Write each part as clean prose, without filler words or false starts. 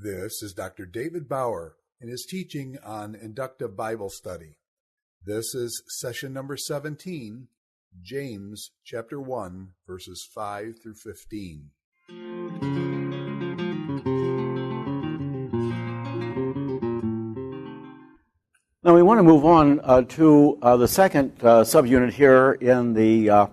This is Dr. David Bauer in his teaching on Inductive Bible Study. This is session number 17, James chapter 1, verses 5 through 15. Now we want to move on to the second subunit here in the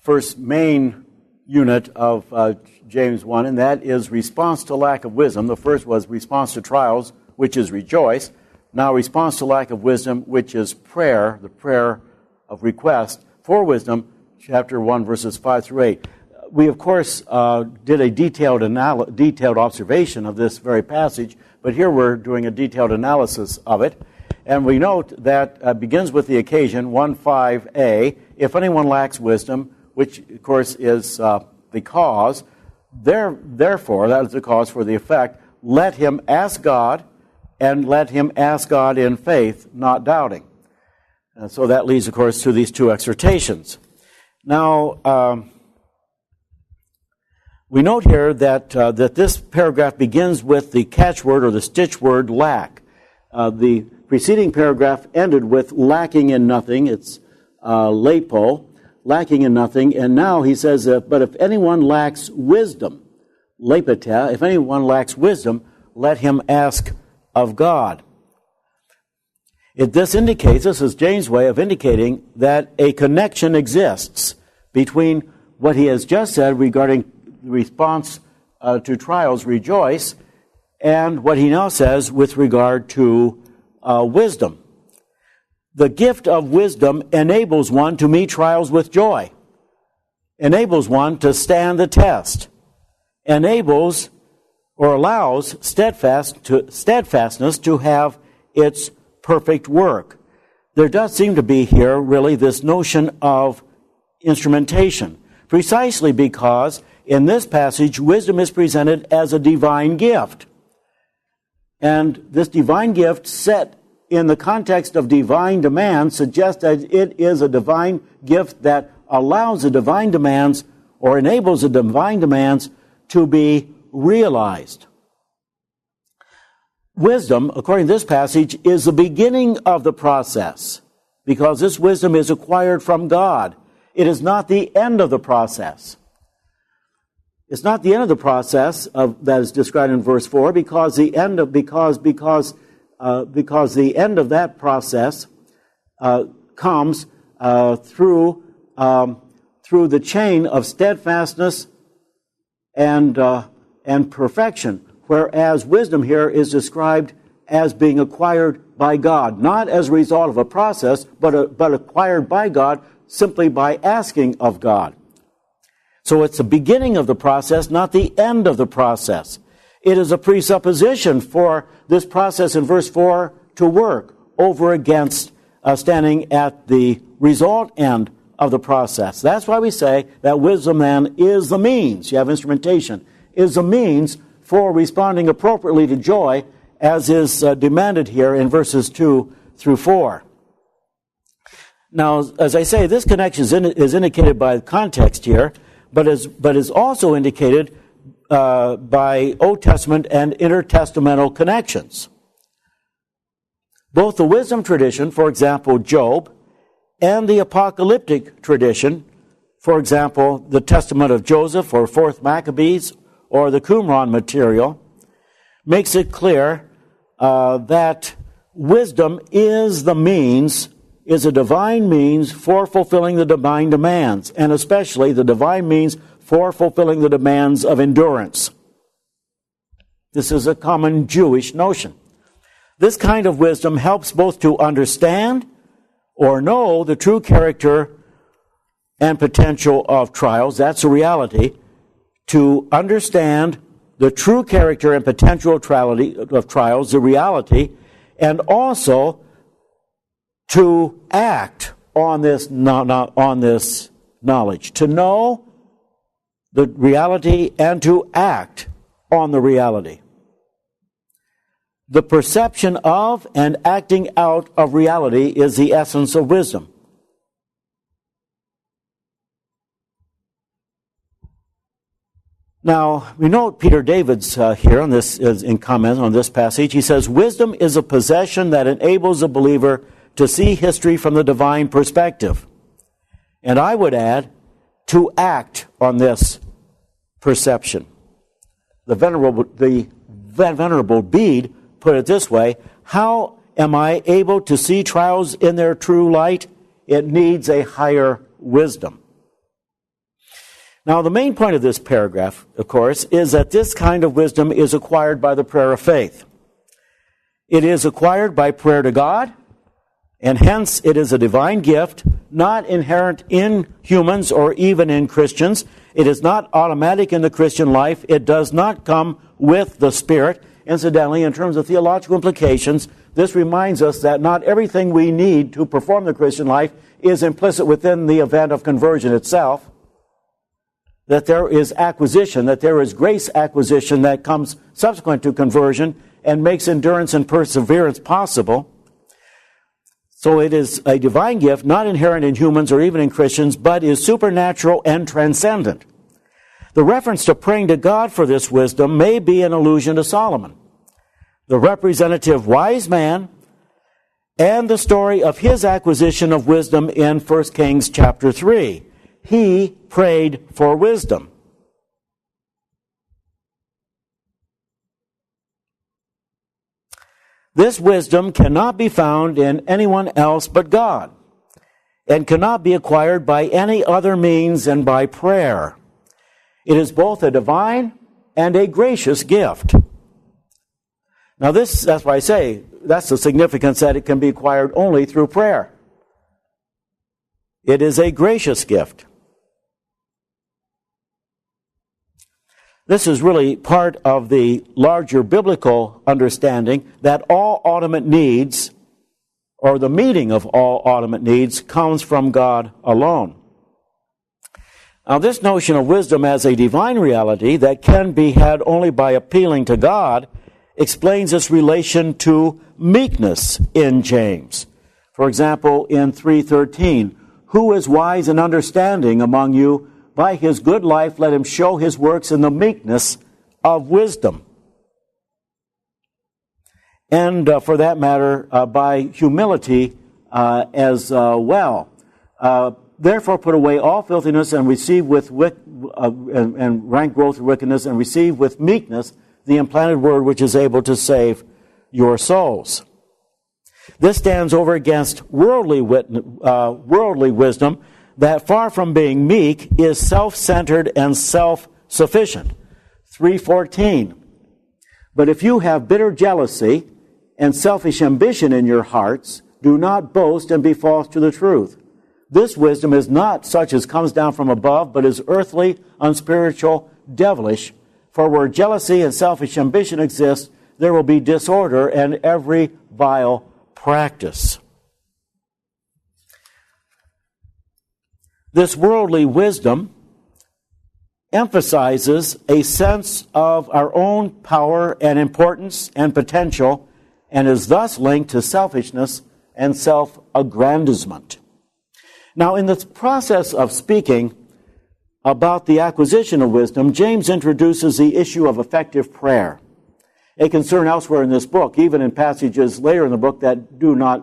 first main unit of James 1, and that is response to lack of wisdom. The first was response to trials, which is rejoice. Now response to lack of wisdom, which is prayer, the prayer of request for wisdom, chapter 1, verses 5 through 8. We, of course, did a detailed observation of this very passage, but here we're doing a detailed analysis of it. And we note that begins with the occasion, 1:5a, if anyone lacks wisdom, which, of course, is the cause, therefore, that is the cause for the effect, let him ask God, and let him ask God in faith, not doubting. And so that leads, of course, to these two exhortations. Now, we note here that this paragraph begins with the catchword or the stitch word lack. The preceding paragraph ended with lacking in nothing. It's lepo, lacking in nothing. And now he says, but if anyone lacks wisdom, lepeta, if anyone lacks wisdom, let him ask of God. This is James' way of indicating that a connection exists between what he has just said regarding the response to trials, rejoice, and what he now says with regard to wisdom. The gift of wisdom enables one to meet trials with joy, enables one to stand the test, enables or allows steadfastness to have its perfect work. There does seem to be here really this notion of instrumentation, precisely because in this passage wisdom is presented as a divine gift. And this divine gift set in the context of divine demands suggests that it is a divine gift that allows the divine demands or enables the divine demands to be realized. Wisdom, according to this passage, is the beginning of the process because this wisdom is acquired from God. It is not the end of the process. It's not the end of the process that is described in verse 4 because the end of that process comes through the chain of steadfastness and perfection, whereas wisdom here is described as being acquired by God, not as a result of a process, but acquired by God simply by asking of God. So it's the beginning of the process, not the end of the process. It is a presupposition for this process in verse 4 to work over against standing at the result end of the process. That's why we say that wisdom then is the means. You have instrumentation. Is the means for responding appropriately to joy as is demanded here in verses 2 through 4. Now, as I say, this connection is indicated by the context here, but is also indicated by Old Testament and intertestamental connections. Both the wisdom tradition, for example, Job, and the apocalyptic tradition, for example, the Testament of Joseph or 4th Maccabees or the Qumran material, makes it clear that wisdom is the means, is a divine means for fulfilling the divine demands, and especially the divine means for fulfilling the demands of endurance. This is a common Jewish notion. This kind of wisdom helps both to understand or know the true character and potential of trials. That's a reality. To understand the true character and potential of trials, the reality, and also to act on this knowledge, to know the reality and to act on the reality. The perception of and acting out of reality is the essence of wisdom. Now, we note Peter David's here on this, in comment on this passage. He says, wisdom is a possession that enables a believer to see history from the divine perspective. And I would add, to act on this perception. The Venerable Bede put it this way: how am I able to see trials in their true light? It needs a higher wisdom. Now, the main point of this paragraph, of course, is that this kind of wisdom is acquired by the prayer of faith. It is acquired by prayer to God, and hence it is a divine gift, not inherent in humans or even in Christians. It is not automatic in the Christian life. It does not come with the Spirit. Incidentally, in terms of theological implications, this reminds us that not everything we need to perform the Christian life is implicit within the event of conversion itself. That there is acquisition, that there is grace acquisition that comes subsequent to conversion and makes endurance and perseverance possible. So it is a divine gift, not inherent in humans or even in Christians, but is supernatural and transcendent. The reference to praying to God for this wisdom may be an allusion to Solomon, the representative wise man, and the story of his acquisition of wisdom in 1 Kings chapter 3. He prayed for wisdom. This wisdom cannot be found in anyone else but God, and cannot be acquired by any other means than by prayer. It is both a divine and a gracious gift. Now that's why I say, that's the significance that it can be acquired only through prayer. It is a gracious gift. This is really part of the larger biblical understanding that all ultimate needs, or the meeting of all ultimate needs, comes from God alone. Now, this notion of wisdom as a divine reality that can be had only by appealing to God explains its relation to meekness in James. For example, in 3:13, who is wise and understanding among you? By his good life, let him show his works in the meekness of wisdom. And for that matter, by humility as well. Therefore, put away all filthiness and receive with and rank growth of wickedness, and receive with meekness the implanted word which is able to save your souls. This stands over against worldly wisdom, that far from being meek is self-centered and self-sufficient. 3:14. But if you have bitter jealousy and selfish ambition in your hearts, do not boast and be false to the truth. This wisdom is not such as comes down from above, but is earthly, unspiritual, devilish. For where jealousy and selfish ambition exist, there will be disorder and every vile practice. This worldly wisdom emphasizes a sense of our own power and importance and potential, and is thus linked to selfishness and self-aggrandizement. Now, in the process of speaking about the acquisition of wisdom, James introduces the issue of effective prayer, a concern elsewhere in this book, even in passages later in the book that do not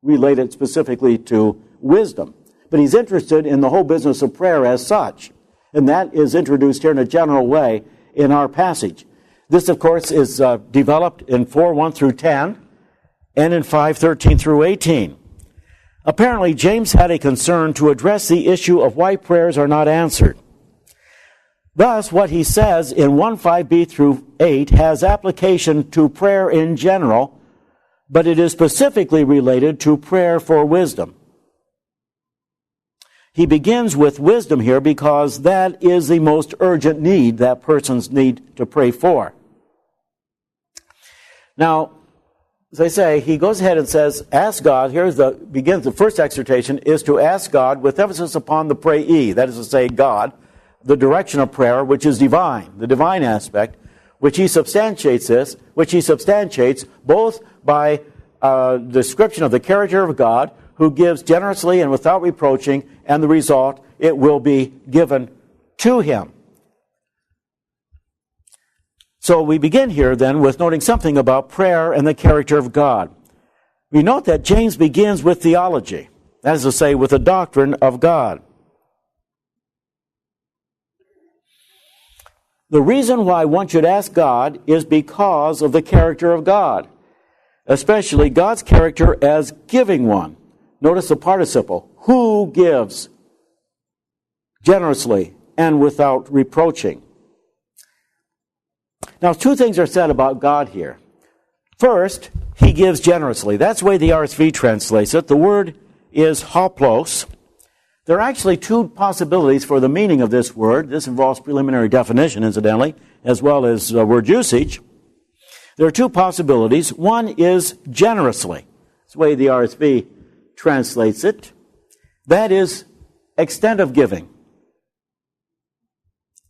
relate it specifically to wisdom. But he's interested in the whole business of prayer as such. And that is introduced here in a general way in our passage. This, of course, is developed in 4:1 through 10 and in 5:13 through 18. Apparently, James had a concern to address the issue of why prayers are not answered. Thus, what he says in 1:5b through 8 has application to prayer in general, but it is specifically related to prayer for wisdom. He begins with wisdom here because that is the most urgent need that persons need to pray for. Now, as I say, he goes ahead and says, ask God. The first exhortation is to ask God with emphasis upon the prayee, that is to say, God, the direction of prayer, which is divine, the divine aspect, which he substantiates both by description of the character of God, who gives generously and without reproaching, and the result, it will be given to him. So we begin here then with noting something about prayer and the character of God. We note that James begins with theology, that is to say, with the doctrine of God. The reason why one should ask God is because of the character of God, especially God's character as giving one. Notice the participle, who gives generously and without reproaching. Now, two things are said about God here. First, he gives generously. That's the way the RSV translates it. The word is hoplos. There are actually two possibilities for the meaning of this word. This involves preliminary definition, incidentally, as well as word usage. There are two possibilities. One is generously. That's the way the RSV translates it. That is extent of giving.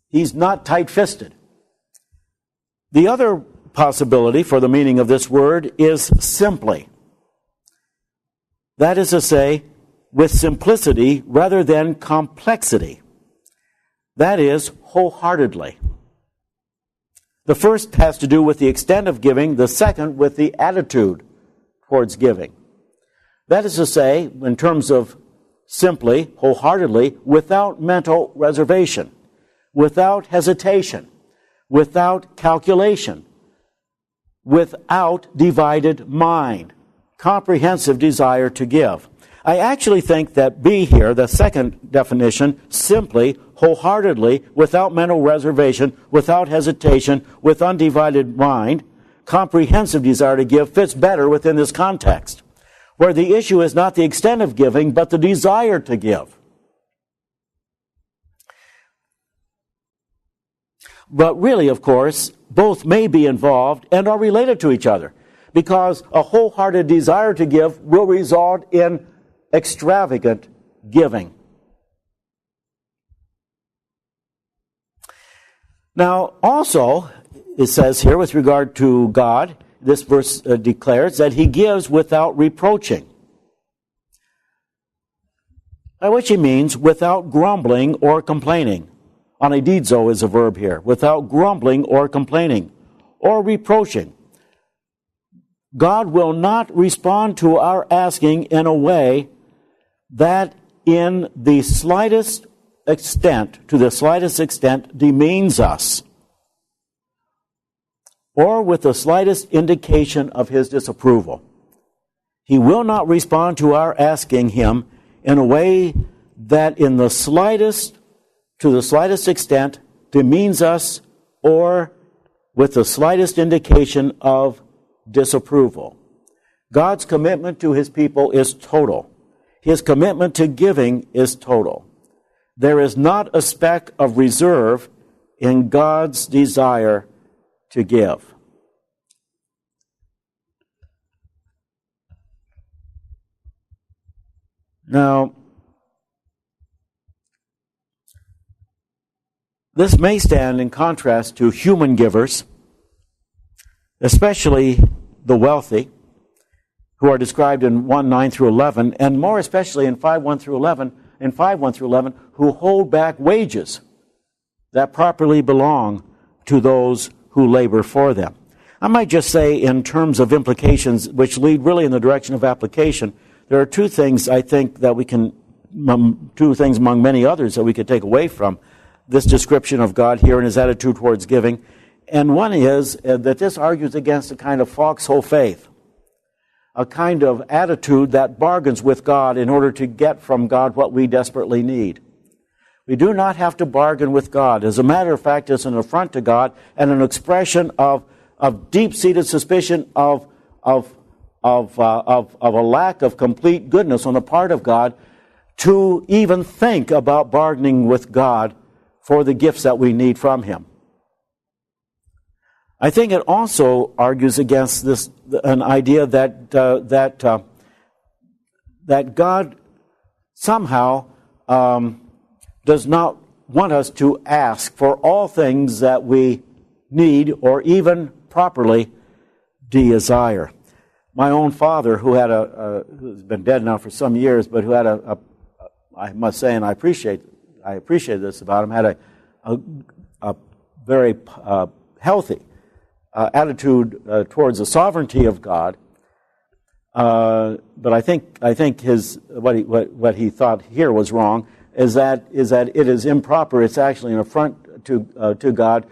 He's not tight-fisted. The other possibility for the meaning of this word is simply. That is to say, with simplicity rather than complexity. That is, wholeheartedly. The first has to do with the extent of giving, the second with the attitude towards giving. That is to say, in terms of simply, wholeheartedly, without mental reservation, without hesitation, without calculation, without divided mind, comprehensive desire to give. I actually think that B here, the second definition, simply, wholeheartedly, without mental reservation, without hesitation, with undivided mind, comprehensive desire to give, fits better within this context, where the issue is not the extent of giving, but the desire to give. But really, of course, both may be involved and are related to each other, because a wholehearted desire to give will result in extravagant giving. Now, also, it says here with regard to God, this verse declares that he gives without reproaching, by which he means without grumbling or complaining. Anaidizo is a verb here, without grumbling or complaining or reproaching. God will not respond to our asking in a way that in the slightest extent, demeans us, or with the slightest indication of his disapproval. He will not respond to our asking him in a way that to the slightest extent demeans us, or with the slightest indication of disapproval. God's commitment to his people is total. His commitment to giving is total. There is not a speck of reserve in God's desire to give. Now, this may stand in contrast to human givers, especially the wealthy, who are described in 1:9 through 11, and more especially in 5:1 through 11, who hold back wages that properly belong to those who labor for them. I might just say, in terms of implications which lead really in the direction of application, there are two things I think that we can, two things among many others that we could take away from this description of God here and his attitude towards giving. And one is that this argues against a kind of foxhole faith, a kind of attitude that bargains with God in order to get from God what we desperately need. We do not have to bargain with God. As a matter of fact, it's an affront to God and an expression of deep-seated suspicion of a lack of complete goodness on the part of God to even think about bargaining with God for the gifts that we need from him. I think it also argues against an idea that God somehow does not want us to ask for all things that we need or even properly desire. My own father, who's been dead now for some years, but who had I must say, and I appreciate this about him, had a very healthy attitude towards the sovereignty of God. But I think what he thought here was wrong is that it is improper. It's actually an affront to God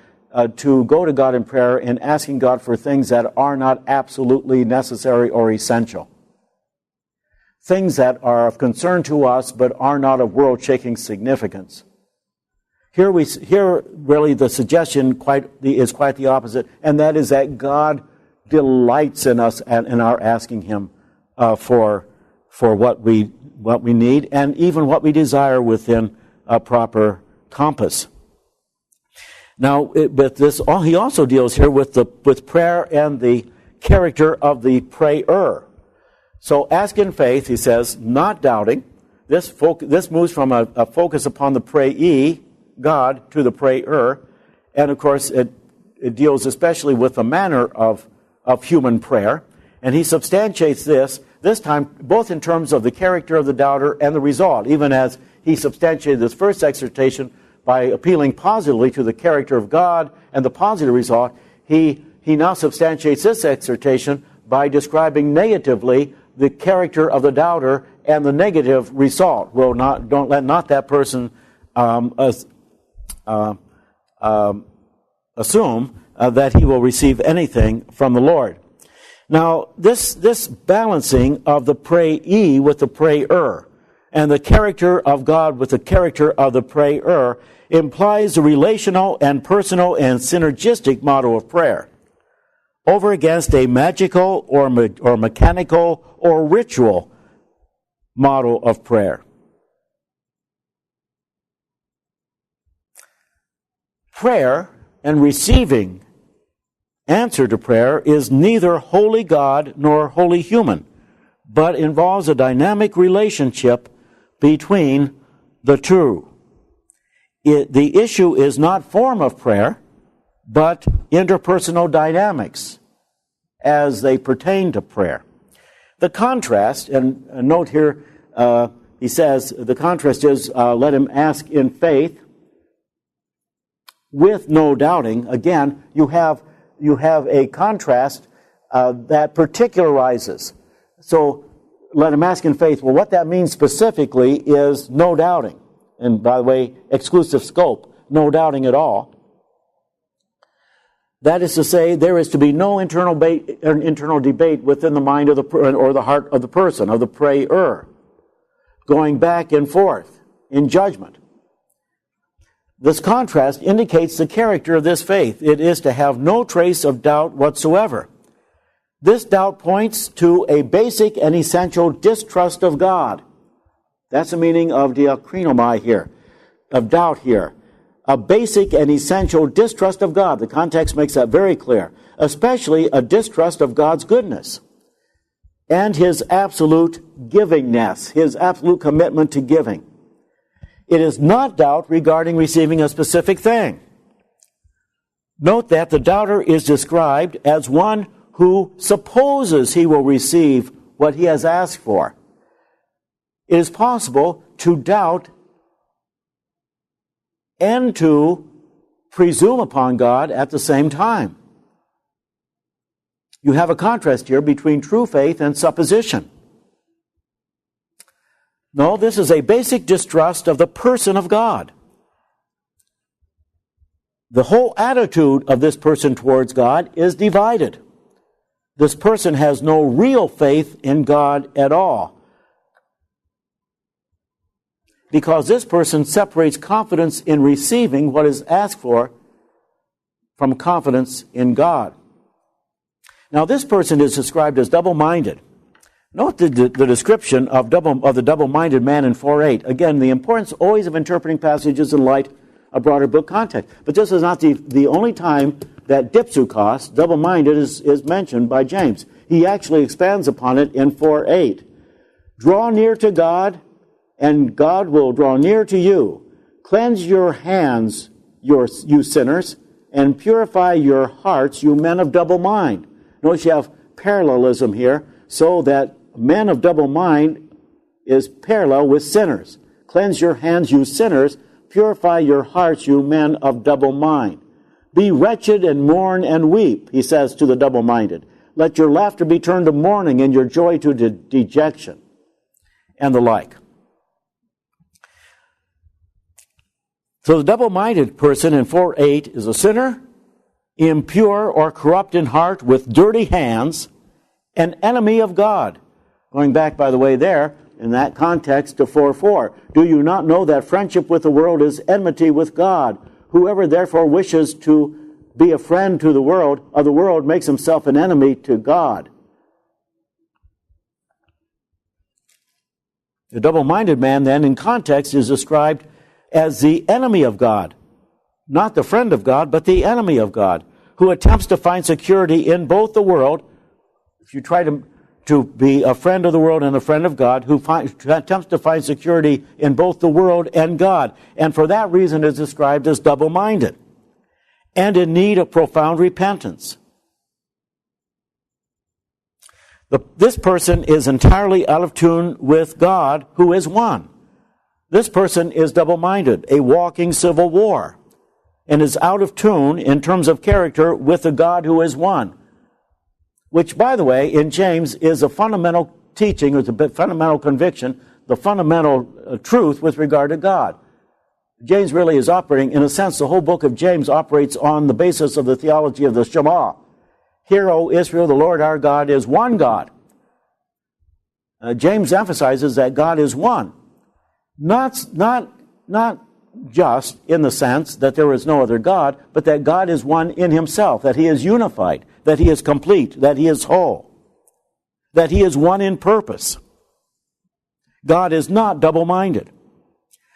to go to God in prayer and asking God for things that are not absolutely necessary or essential. Things that are of concern to us but are not of world-shaking significance. Here really the suggestion is quite the opposite, and that is that God delights in us and in our asking Him for what we need and even what we desire within a proper compass. Now, he also deals here with prayer and the character of the prayer. So, ask in faith, he says, not doubting. This moves from a focus upon the prayee, God, to the prayer, and of course it deals especially with the manner of human prayer, and he substantiates this time both in terms of the character of the doubter and the result, even as he substantiated this first exhortation by appealing positively to the character of God and the positive result. He now substantiates this exhortation by describing negatively the character of the doubter and the negative result. Don't let that person assume that he will receive anything from the Lord. Now, this balancing of the prayee with the prayer and the character of God with the character of the prayer implies a relational and personal and synergistic model of prayer over against a magical or mechanical or ritual model of prayer. Prayer and receiving answer to prayer is neither wholly God nor wholly human, but involves a dynamic relationship between the two. The issue is not form of prayer, but interpersonal dynamics as they pertain to prayer. The contrast, and note here, he says, the contrast is, let him ask in faith with no doubting. Again, you have a contrast that particularizes. So, let him ask in faith. Well, what that means specifically is no doubting. And by the way, exclusive scope, no doubting at all. That is to say, there is to be no internal debate within the mind of or the heart of the person, of the prayer, going back and forth in judgment. This contrast indicates the character of this faith. It is to have no trace of doubt whatsoever. This doubt points to a basic and essential distrust of God. That's the meaning of diakrinomai here, of doubt here. A basic and essential distrust of God. The context makes that very clear. Especially a distrust of God's goodness and His absolute givingness, His absolute commitment to giving. It is not doubt regarding receiving a specific thing. Note that the doubter is described as one who supposes he will receive what he has asked for. It is possible to doubt and to presume upon God at the same time. You have a contrast here between true faith and supposition. No, this is a basic distrust of the person of God. The whole attitude of this person towards God is divided. This person has no real faith in God at all, because this person separates confidence in receiving what is asked for from confidence in God. Now, this person is described as double-minded. Note the description of the double-minded man in 4:8. Again, the importance always of interpreting passages in light of broader book context. But this is not the only time that dipsukos, double-minded, is mentioned by James. He actually expands upon it in 4:8. Draw near to God, and God will draw near to you. Cleanse your hands, you sinners, and purify your hearts, you men of double mind. Notice you have parallelism here, so that men of double mind is parallel with sinners. Cleanse your hands, you sinners. Purify your hearts, you men of double mind. Be wretched and mourn and weep, he says to the double-minded. Let your laughter be turned to mourning and your joy to dejection, and the like. So the double-minded person in 4:8 is a sinner, impure or corrupt in heart, with dirty hands, an enemy of God. Going back, by the way, there, in that context, to 4:4. Do you not know that friendship with the world is enmity with God? Whoever therefore wishes to be a friend to the world makes himself an enemy to God. The double-minded man, then, in context, is described as the enemy of God. Not the friend of God, but the enemy of God, who attempts to find security in both the world. If you try to be a friend of the world and a friend of God, who attempts to find security in both the world and God, and for that reason is described as double-minded, and in need of profound repentance. This person is entirely out of tune with God, who is one. This person is double-minded, a walking civil war, and is out of tune in terms of character with the God who is one. Which, by the way, in James is a fundamental teaching, or the fundamental conviction, the fundamental truth with regard to God. James really is operating, in a sense, the whole book of James operates on the basis of the theology of the Shema. Hear, O Israel, the Lord our God is one God. James emphasizes that God is one. Not just in the sense that there is no other God, but that God is one in himself, that he is unified, that he is complete, that he is whole, that he is one in purpose. God is not double-minded.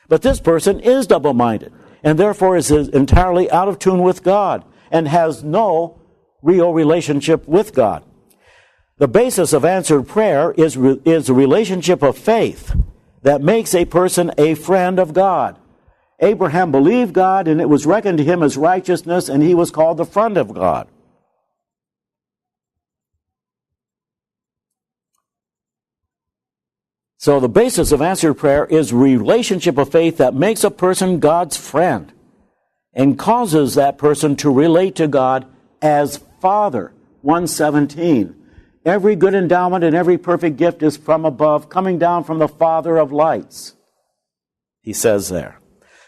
But this person is double-minded, and therefore is entirely out of tune with God, and has no real relationship with God. The basis of answered prayer is a relationship of faith that makes a person a friend of God. Abraham believed God, and it was reckoned to him as righteousness, and he was called the friend of God. So the basis of answered prayer is relationship of faith that makes a person God's friend and causes that person to relate to God as Father. 1:17. Every good endowment and every perfect gift is from above, coming down from the Father of lights, he says there.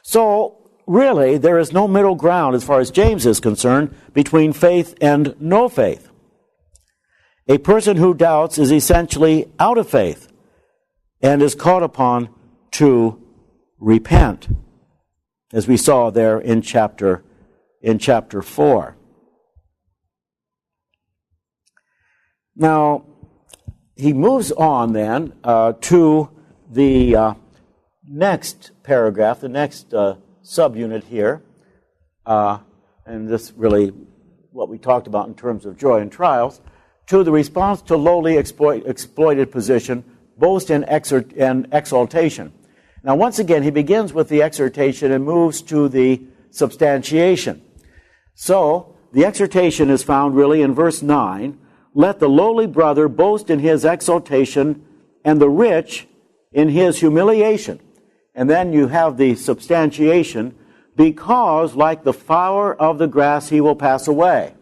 So, really, there is no middle ground, as far as James is concerned, between faith and no faith. A person who doubts is essentially out of faith and is called upon to repent, as we saw there in chapter 4. Now, he moves on then to the next paragraph, the next subunit here, and this really what we talked about in terms of joy and trials, to the response to lowly exploited position, boast and exaltation. Now, once again, he begins with the exhortation and moves to the substantiation. So, the exhortation is found really in verse 9. Let the lowly brother boast in his exaltation, and the rich in his humiliation. And then you have the substantiation, because like the flower of the grass he will pass away.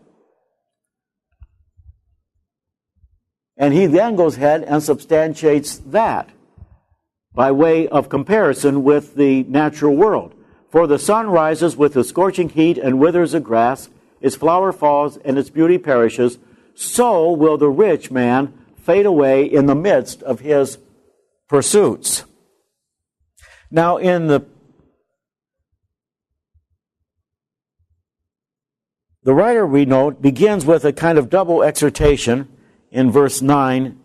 And he then goes ahead and substantiates that by way of comparison with the natural world. For the sun rises with the scorching heat and withers the grass, its flower falls and its beauty perishes, so will the rich man fade away in the midst of his pursuits. Now, in the writer, we note, begins with a kind of double exhortation in verse 9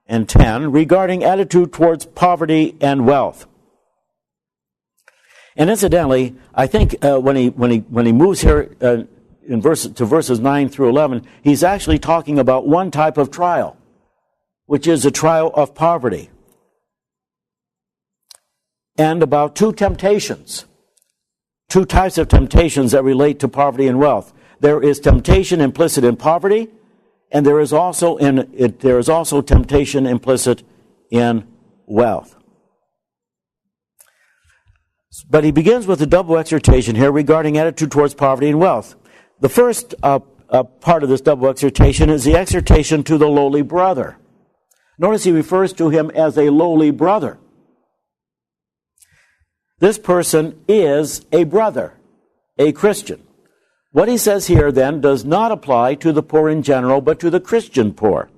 and 10 regarding attitude towards poverty and wealth. And incidentally, I think when he moves here to verses 9 through 11, he's actually talking about one type of trial, which is a trial of poverty, and about two temptations, two types of temptations that relate to poverty and wealth. There is temptation implicit in poverty, and there is also temptation implicit in wealth. But he begins with a double exhortation here regarding attitude towards poverty and wealth. The first part of this double exhortation is the exhortation to the lowly brother. Notice he refers to him as a lowly brother. This person is a brother, a Christian. What he says here, then, does not apply to the poor in general, but to the Christian poor.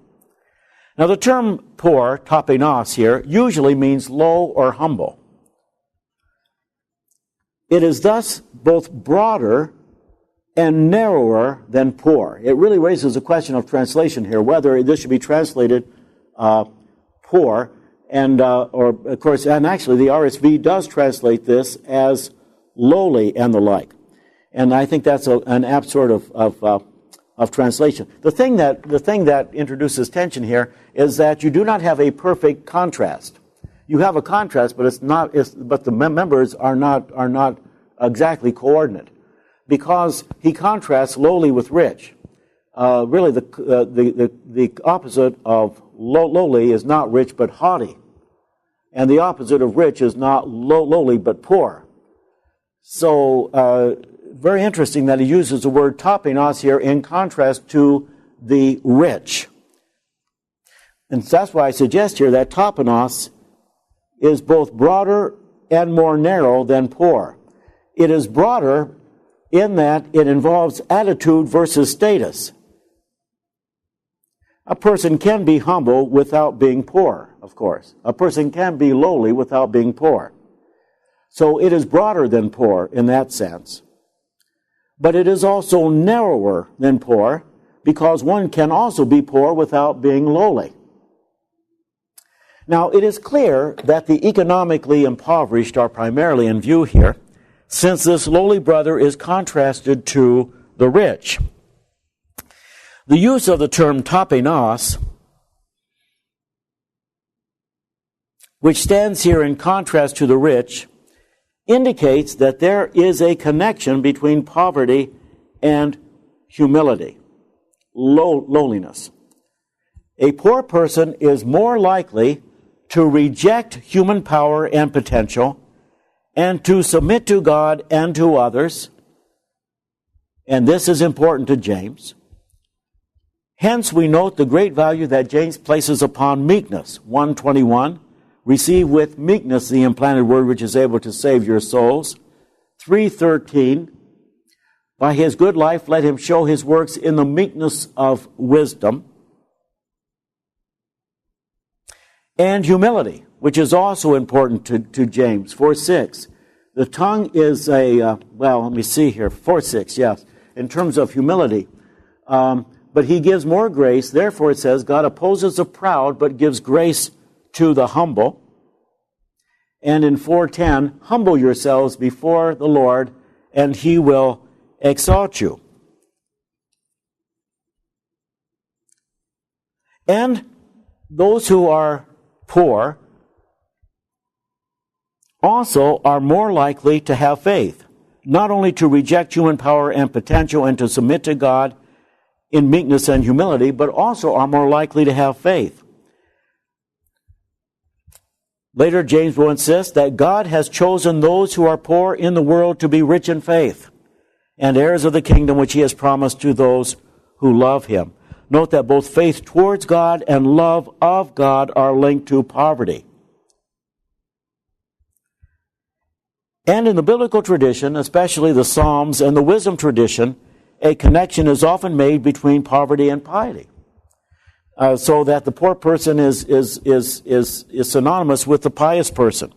Now, the term poor, tapenos here, usually means low or humble. It is thus both broader and narrower than poor. It really raises a question of translation here, whether this should be translated poor, and actually the RSV does translate this as lowly and the like. And I think that's an apt sort of translation. The thing that introduces tension here is that you do not have a perfect contrast. You have a contrast, but but the members are not exactly coordinate, because he contrasts lowly with rich. Really, the opposite of lowly is not rich but haughty, and the opposite of rich is not lowly but poor. So, very interesting that he uses the word tapenos here in contrast to the rich. And that's why I suggest here that tapenos is both broader and more narrow than poor. It is broader in that it involves attitude versus status. A person can be humble without being poor, of course. A person can be lowly without being poor. So it is broader than poor in that sense. But it is also narrower than poor, because one can also be poor without being lowly. Now, it is clear that the economically impoverished are primarily in view here, since this lowly brother is contrasted to the rich. The use of the term tapenos, which stands here in contrast to the rich, indicates that there is a connection between poverty and humility, lowliness. A poor person is more likely to reject human power and potential and to submit to God and to others. And this is important to James. Hence, we note the great value that James places upon meekness. 1:21, receive with meekness the implanted word which is able to save your souls. 3:13, by his good life let him show his works in the meekness of wisdom. And humility, which is also important to James. 4:6, the tongue is let me see here, 4:6, yes, in terms of humility. But he gives more grace. Therefore, it says, God opposes the proud, but gives grace to the humble. And in 4:10, humble yourselves before the Lord, and he will exalt you. And those who are poor also are more likely to have faith, not only to reject human power and potential and to submit to God in meekness and humility, but also are more likely to have faith. Later, James will insist that God has chosen those who are poor in the world to be rich in faith and heirs of the kingdom which he has promised to those who love him. Note that both faith towards God and love of God are linked to poverty. And in the biblical tradition, especially the Psalms and the wisdom tradition, a connection is often made between poverty and piety, so that the poor person is synonymous with the pious person,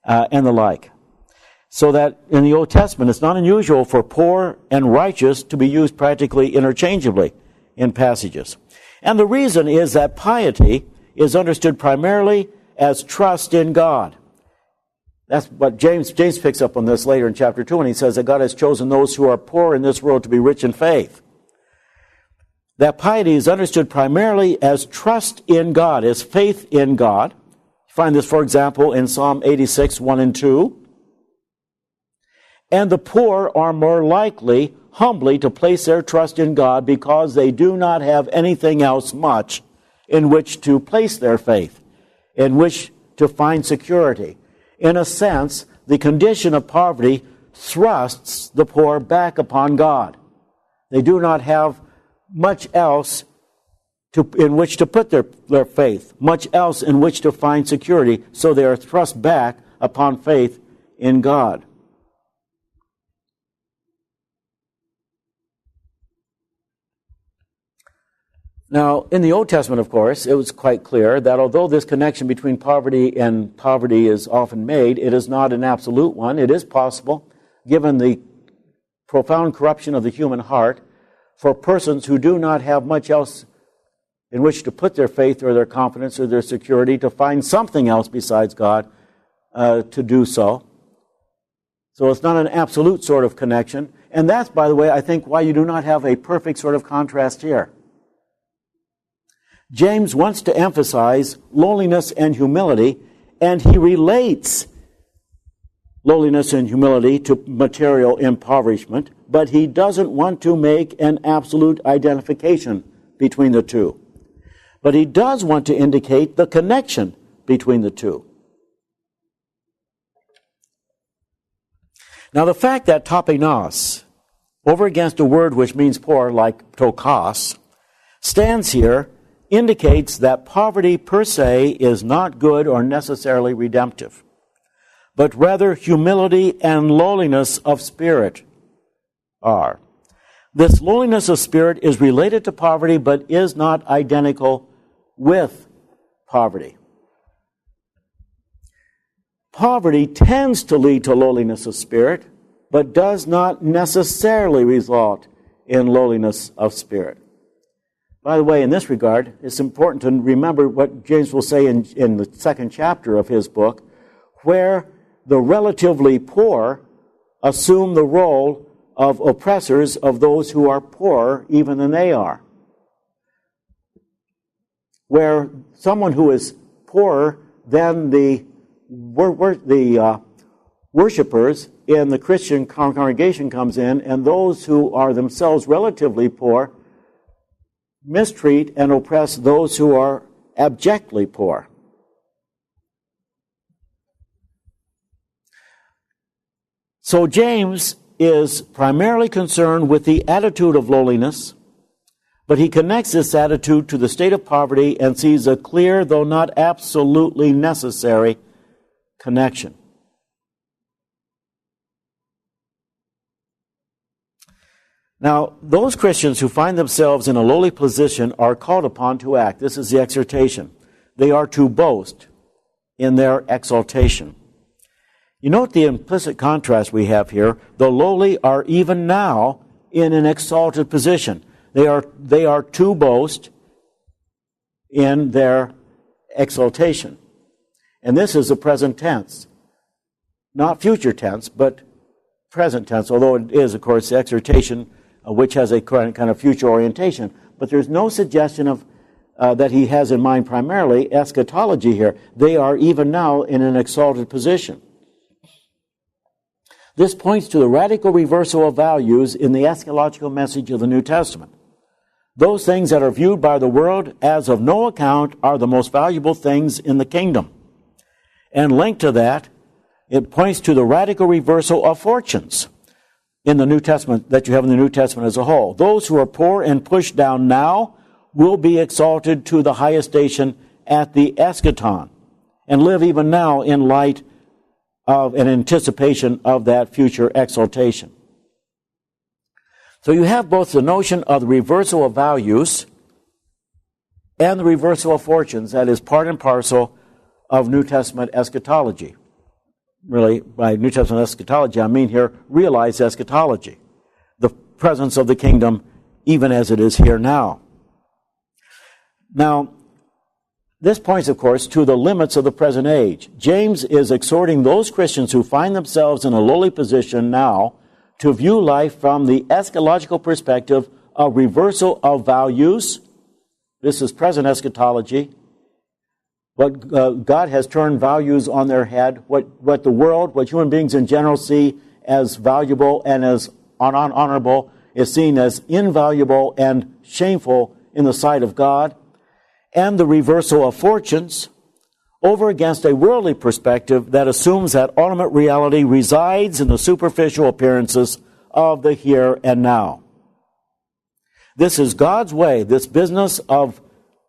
and the like. So that in the Old Testament, it's not unusual for poor and righteous to be used practically interchangeably in passages. And the reason is that piety is understood primarily as trust in God. That's what James picks up on this later in chapter 2, when he says that God has chosen those who are poor in this world to be rich in faith. That piety is understood primarily as trust in God, as faith in God. You find this, for example, in Psalm 86, 1 and 2. And the poor are more likely humbly to place their trust in God because they do not have anything else much in which to place their faith, in which to find security. In a sense, the condition of poverty thrusts the poor back upon God. They do not have much else in which to put their faith, much else in which to find security, so they are thrust back upon faith in God. Now, in the Old Testament, of course, it was quite clear that although this connection between poverty and poverty is often made, it is not an absolute one. It is possible, given the profound corruption of the human heart, for persons who do not have much else in which to put their faith or their confidence or their security to find something else besides God to do so. So it's not an absolute sort of connection. And that's, by the way, I think why you do not have a perfect sort of contrast here. James wants to emphasize lowliness and humility, and he relates lowliness and humility to material impoverishment, but he doesn't want to make an absolute identification between the two. But he does want to indicate the connection between the two. Now, the fact that tapenos, over against a word which means poor, like tokos, stands here indicates that poverty per se is not good or necessarily redemptive, but rather humility and lowliness of spirit are. This lowliness of spirit is related to poverty, but is not identical with poverty. Poverty tends to lead to lowliness of spirit, but does not necessarily result in lowliness of spirit. By the way, in this regard, it's important to remember what James will say in the second chapter of his book, where the relatively poor assume the role of oppressors of those who are poorer even than they are. Where someone who is poorer than the worshipers in the Christian congregation comes in, and those who are themselves relatively poor mistreat and oppress those who are abjectly poor. So James is primarily concerned with the attitude of lowliness, but he connects this attitude to the state of poverty and sees a clear, though not absolutely necessary, connection. Now, those Christians who find themselves in a lowly position are called upon to act. This is the exhortation. They are to boast in their exaltation. You note the implicit contrast we have here. The lowly are even now in an exalted position. They are to boast in their exaltation. And this is the present tense. Not future tense, but present tense, although it is, of course, the exhortation which has a kind of future orientation. But there's no suggestion of that he has in mind primarily eschatology here. They are even now in an exalted position. This points to the radical reversal of values in the eschatological message of the New Testament. Those things that are viewed by the world as of no account are the most valuable things in the kingdom. And linked to that, it points to the radical reversal of fortunes in the New Testament, that you have in the New Testament as a whole. Those who are poor and pushed down now will be exalted to the highest station at the eschaton and live even now in light of an anticipation of that future exaltation. So you have both the notion of the reversal of values and the reversal of fortunes that is part and parcel of New Testament eschatology. Really, by New Testament eschatology, I mean here realized eschatology, the presence of the kingdom even as it is here now. Now, this points, of course, to the limits of the present age. James is exhorting those Christians who find themselves in a lowly position now to view life from the eschatological perspective of reversal of values. This is present eschatology. What God has turned values on their head, what the world, what human beings in general see as valuable and as honorable is seen as invaluable and shameful in the sight of God, and the reversal of fortunes over against a worldly perspective that assumes that ultimate reality resides in the superficial appearances of the here and now. This is God's way, this business of,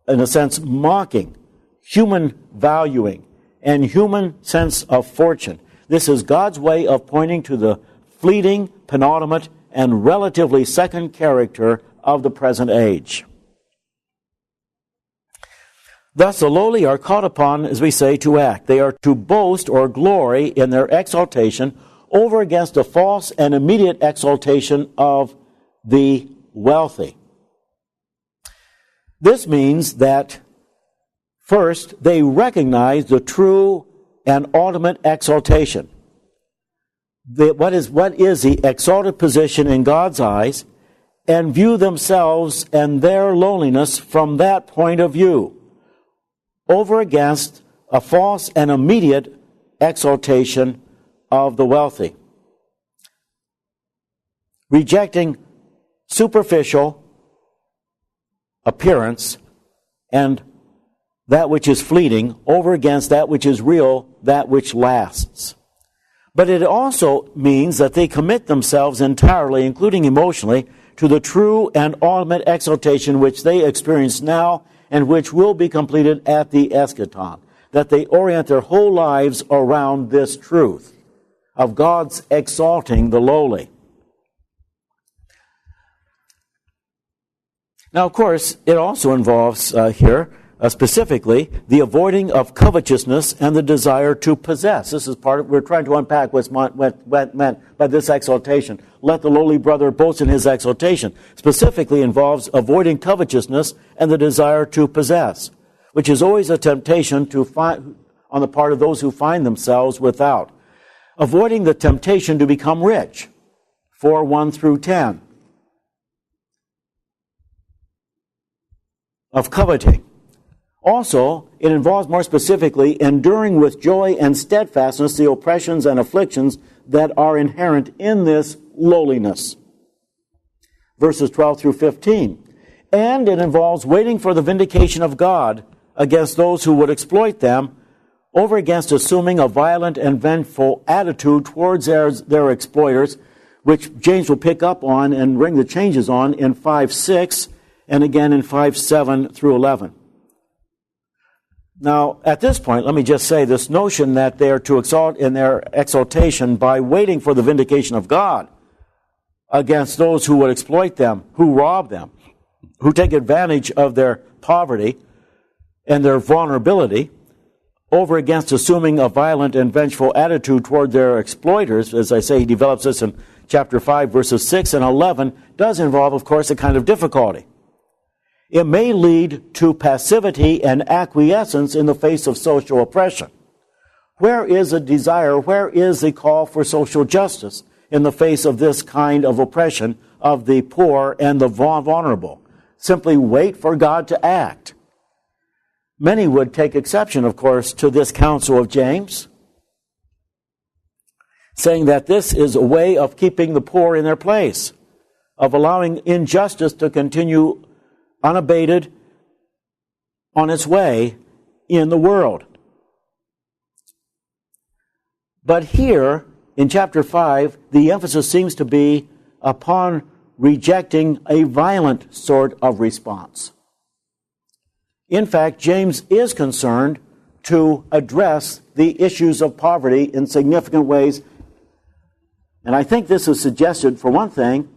in a sense, mocking, human valuing, and human sense of fortune. This is God's way of pointing to the fleeting, penultimate, and relatively second character of the present age. Thus, the lowly are called upon, as we say, to act. They are to boast or glory in their exaltation over against the false and immediate exaltation of the wealthy. This means that, first, they recognize the true and ultimate exaltation. What is the exalted position in God's eyes, and view themselves and their lowliness from that point of view, over against a false and immediate exaltation of the wealthy. Rejecting superficial appearance and that which is fleeting over against that which is real, that which lasts. But it also means that they commit themselves entirely, including emotionally, to the true and ultimate exaltation which they experience now and which will be completed at the eschaton. That they orient their whole lives around this truth of God's exalting the lowly. Now, of course, it also involves here, specifically, the avoiding of covetousness and the desire to possess. This is part of, we're trying to unpack what's meant by this exaltation. Let the lowly brother boast in his exaltation. Specifically involves avoiding covetousness and the desire to possess, which is always a temptation to find on the part of those who find themselves without. Avoiding the temptation to become rich, 4:1 through 10. Of coveting. Also, it involves more specifically enduring with joy and steadfastness the oppressions and afflictions that are inherent in this lowliness. Verses 12 through 15. And it involves waiting for the vindication of God against those who would exploit them, over against assuming a violent and vengeful attitude towards their exploiters, which James will pick up on and bring the changes on in 5:6 and again in 5:7 through 11. Now, at this point, let me just say this notion that they are to exalt in their exaltation by waiting for the vindication of God against those who would exploit them, who rob them, who take advantage of their poverty and their vulnerability, over against assuming a violent and vengeful attitude toward their exploiters. As I say, he develops this in chapter 5, verses 6 and 11, does involve, of course, a kind of difficulty. It may lead to passivity and acquiescence in the face of social oppression. Where is a desire, where is the call for social justice in the face of this kind of oppression of the poor and the vulnerable? Simply wait for God to act. Many would take exception, of course, to this counsel of James, saying that this is a way of keeping the poor in their place, of allowing injustice to continue unabated on its way in the world. But here, in chapter 5, the emphasis seems to be upon rejecting a violent sort of response. In fact, James is concerned to address the issues of poverty in significant ways. And I think this is suggested, for one thing,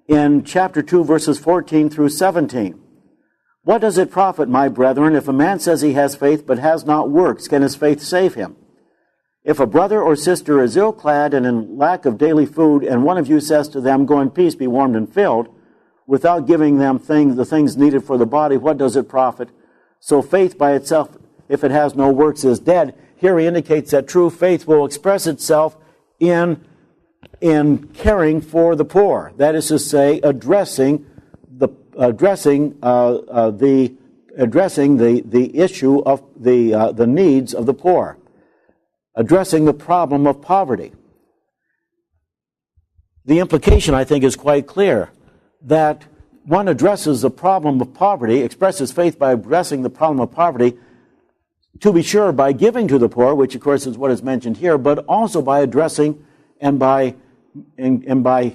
in chapter 2, verses 14 through 17. What does it profit, my brethren, if a man says he has faith but has not works? Can his faith save him? If a brother or sister is ill-clad and in lack of daily food, and one of you says to them, go in peace, be warmed and filled, without giving them the things needed for the body, what does it profit? So faith by itself, if it has no works, is dead. Here he indicates that true faith will express itself in caring for the poor. That is to say, addressing the issue of the needs of the poor, addressing the problem of poverty. The implication, I think, is quite clear that one addresses the problem of poverty, expresses faith by addressing the problem of poverty, to be sure, by giving to the poor, which of course is what is mentioned here, but also by addressing and by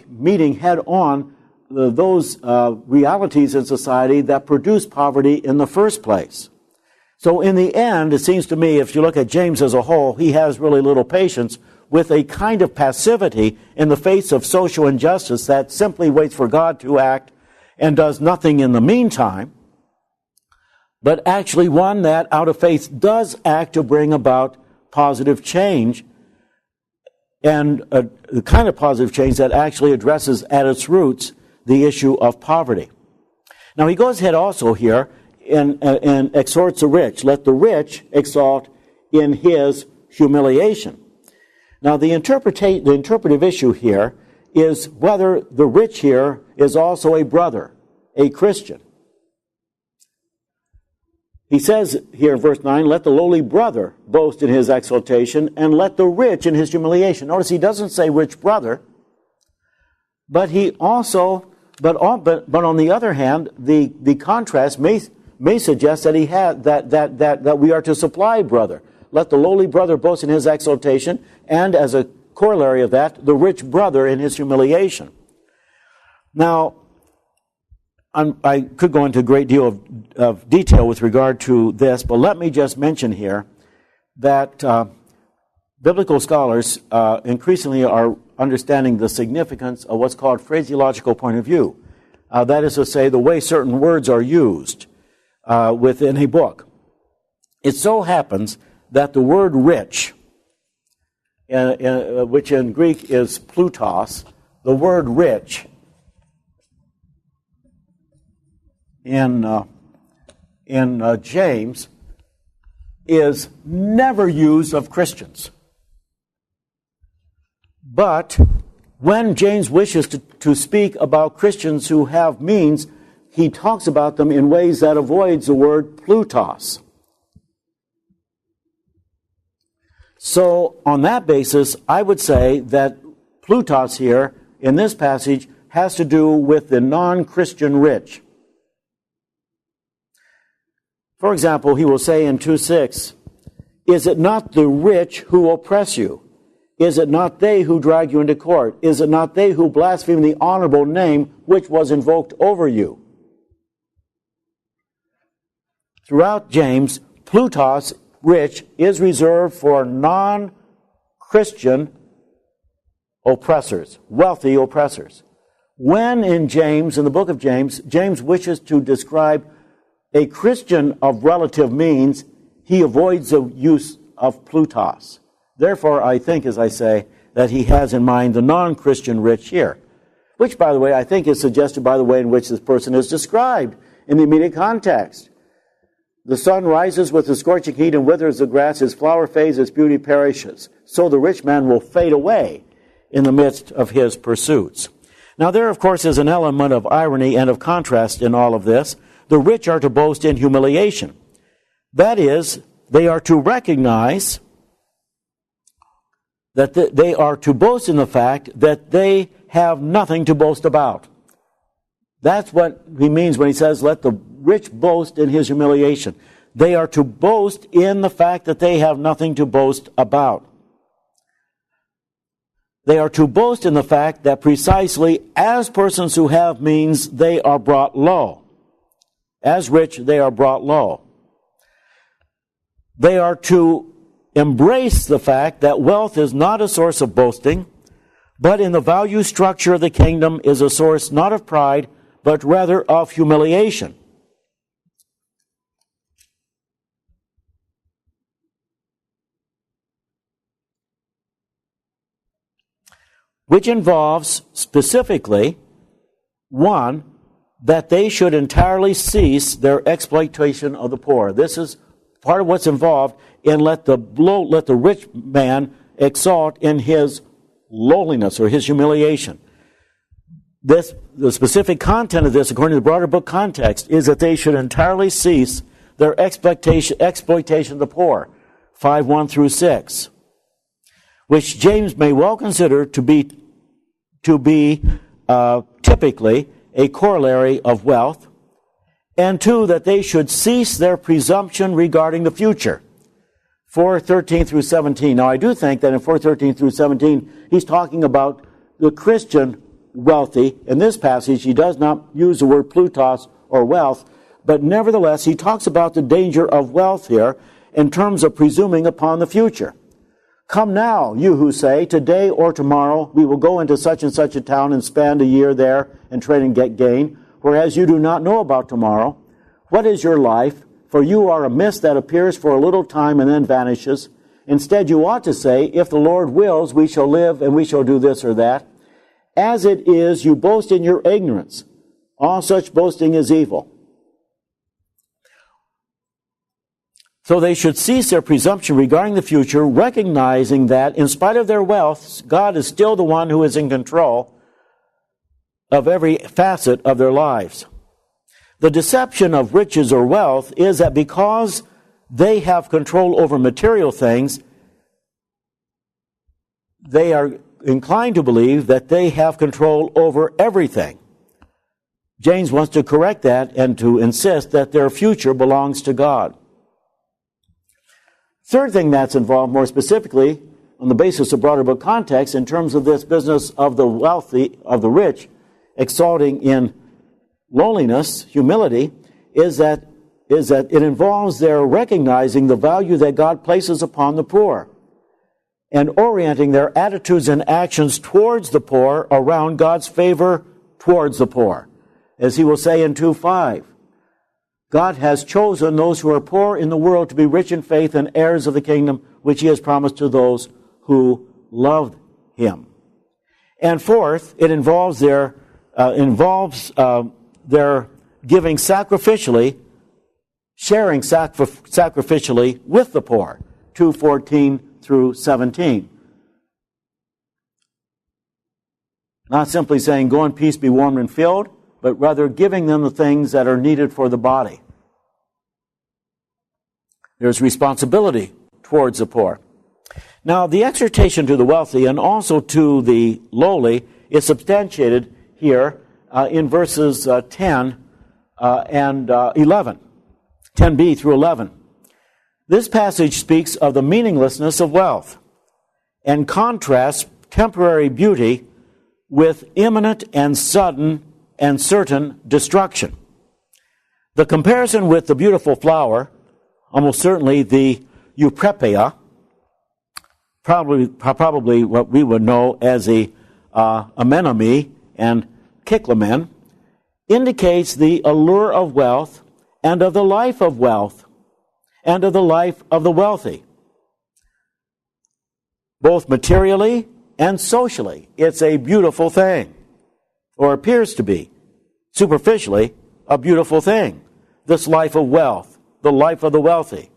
meeting head on those realities in society that produce poverty in the first place. So in the end, it seems to me, if you look at James as a whole, he has really little patience with a kind of passivity in the face of social injustice that simply waits for God to act and does nothing in the meantime, but actually one that, out of faith, does act to bring about positive change, and the kind of positive change that actually addresses at its roots the issue of poverty. Now he goes ahead also here and exhorts the rich. Let the rich exalt in his humiliation. Now the interpretive issue here is whether the rich here is also a brother, a Christian. He says here in verse 9, let the lowly brother boast in his exaltation, and let the rich in his humiliation. Notice he doesn't say rich brother, but he also, but on the other hand, the contrast may suggest that he had that we are to supply brother. Let the lowly brother boast in his exaltation, and as a corollary of that, the rich brother in his humiliation. Now, I could go into a great deal of detail with regard to this, but let me just mention here that biblical scholars increasingly are understanding the significance of what's called phraseological point of view. That is to say, the way certain words are used within a book. It so happens that the word rich, which in Greek is plutos, the word rich in James is never used of Christians. But when James wishes to speak about Christians who have means, he talks about them in ways that avoids the word plutos. So on that basis, I would say that plutos here in this passage has to do with the non-Christian rich. For example, he will say in 2:6, is it not the rich who oppress you? Is it not they who drag you into court? Is it not they who blaspheme the honorable name which was invoked over you? Throughout James, plutos, rich, is reserved for non-Christian oppressors, wealthy oppressors. When in James, in the book of James, James wishes to describe a Christian of relative means, he avoids the use of plutos. Therefore, I think, as I say, that he has in mind the non-Christian rich here, which, by the way, I think is suggested by the way in which this person is described in the immediate context. The sun rises with the scorching heat and withers the grass, his flower fades, its beauty perishes. So the rich man will fade away in the midst of his pursuits. Now there, of course, is an element of irony and of contrast in all of this. The rich are to boast in humiliation. That is, they are to recognize that they are to boast in the fact that they have nothing to boast about. That's what he means when he says, let the rich boast in his humiliation. They are to boast in the fact that they have nothing to boast about. They are to boast in the fact that precisely as persons who have means, they are brought low. As rich, they are brought low. They are to embrace the fact that wealth is not a source of boasting, but in the value structure of the kingdom is a source not of pride, but rather of humiliation. Which involves specifically, one, that they should entirely cease their exploitation of the poor. This is part of what's involved in let the rich man exalt in his lowliness or his humiliation. The specific content of this, according to the broader book context, is that they should entirely cease their exploitation of the poor, 5:1 through 6, which James may well consider to be typically a corollary of wealth, and two, that they should cease their presumption regarding the future, 4:13 through 17. Now, I do think that in 4:13 through 17, he's talking about the Christian wealthy. In this passage, he does not use the word plutos or wealth, but nevertheless, he talks about the danger of wealth here in terms of presuming upon the future. Come now, you who say, today or tomorrow we will go into such and such a town and spend a year there and trade and get gain, whereas you do not know about tomorrow. What is your life? For you are a mist that appears for a little time and then vanishes. Instead, you ought to say, if the Lord wills, we shall live and we shall do this or that. As it is, you boast in your ignorance. All such boasting is evil. So they should cease their presumption regarding the future, recognizing that in spite of their wealth, God is still the one who is in control of every facet of their lives. The deception of riches or wealth is that because they have control over material things, they are inclined to believe that they have control over everything. James wants to correct that and to insist that their future belongs to God. Third thing that's involved more specifically on the basis of broader book context in terms of this business of the wealthy, of the rich, exalting in lowliness, humility, is that it involves their recognizing the value that God places upon the poor and orienting their attitudes and actions towards the poor around God's favor towards the poor. As he will say in 2:5, God has chosen those who are poor in the world to be rich in faith and heirs of the kingdom which he has promised to those who love him. And fourth, it involves their giving sacrificially, sharing sacrificially with the poor, 2:14 through 17. Not simply saying, go in peace, be warmed and filled, but rather giving them the things that are needed for the body. There's responsibility towards the poor. Now, the exhortation to the wealthy and also to the lowly is substantiated here in verses 10 and 11, 10b through 11. This passage speaks of the meaninglessness of wealth and contrasts temporary beauty with imminent and sudden and certain destruction. The comparison with the beautiful flower, almost certainly the euprepia, probably what we would know as the anemone and cyclamen, indicates the allure of wealth and of the life of wealth and of the life of the wealthy, both materially and socially. It's a beautiful thing, or appears to be, superficially, a beautiful thing. This life of wealth, the life of the wealthy.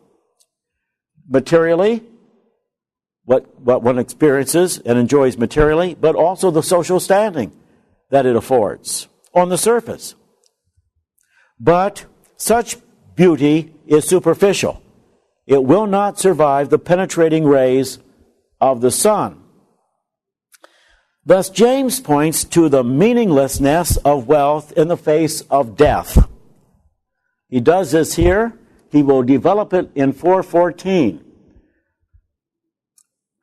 Materially, what one experiences and enjoys materially, but also the social standing that it affords on the surface. But such beauty is superficial. It will not survive the penetrating rays of the sun. Thus, James points to the meaninglessness of wealth in the face of death. He does this here. He will develop it in 4:14.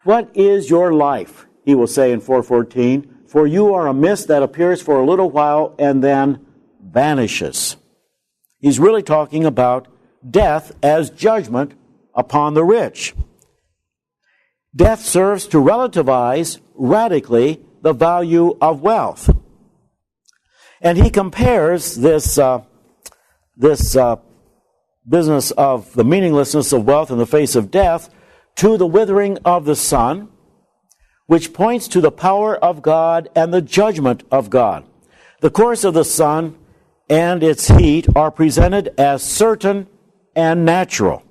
What is your life? He will say in 4:14. For you are a mist that appears for a little while and then vanishes. He's really talking about death as judgment upon the rich. Death serves to relativize radically the value of wealth. And he compares this business of the meaninglessness of wealth in the face of death to the withering of the sun, which points to the power of God and the judgment of God. The course of the sun and its heat are presented as certain and natural.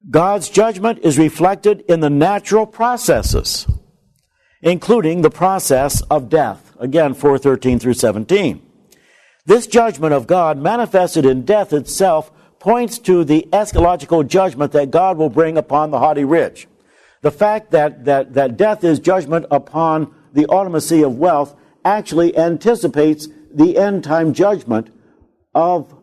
God's judgment is reflected in the natural processes, including the process of death. Again, 4:13 through 17. This judgment of God manifested in death itself points to the eschatological judgment that God will bring upon the haughty rich. The fact that death is judgment upon the ultimacy of wealth actually anticipates the end-time judgment of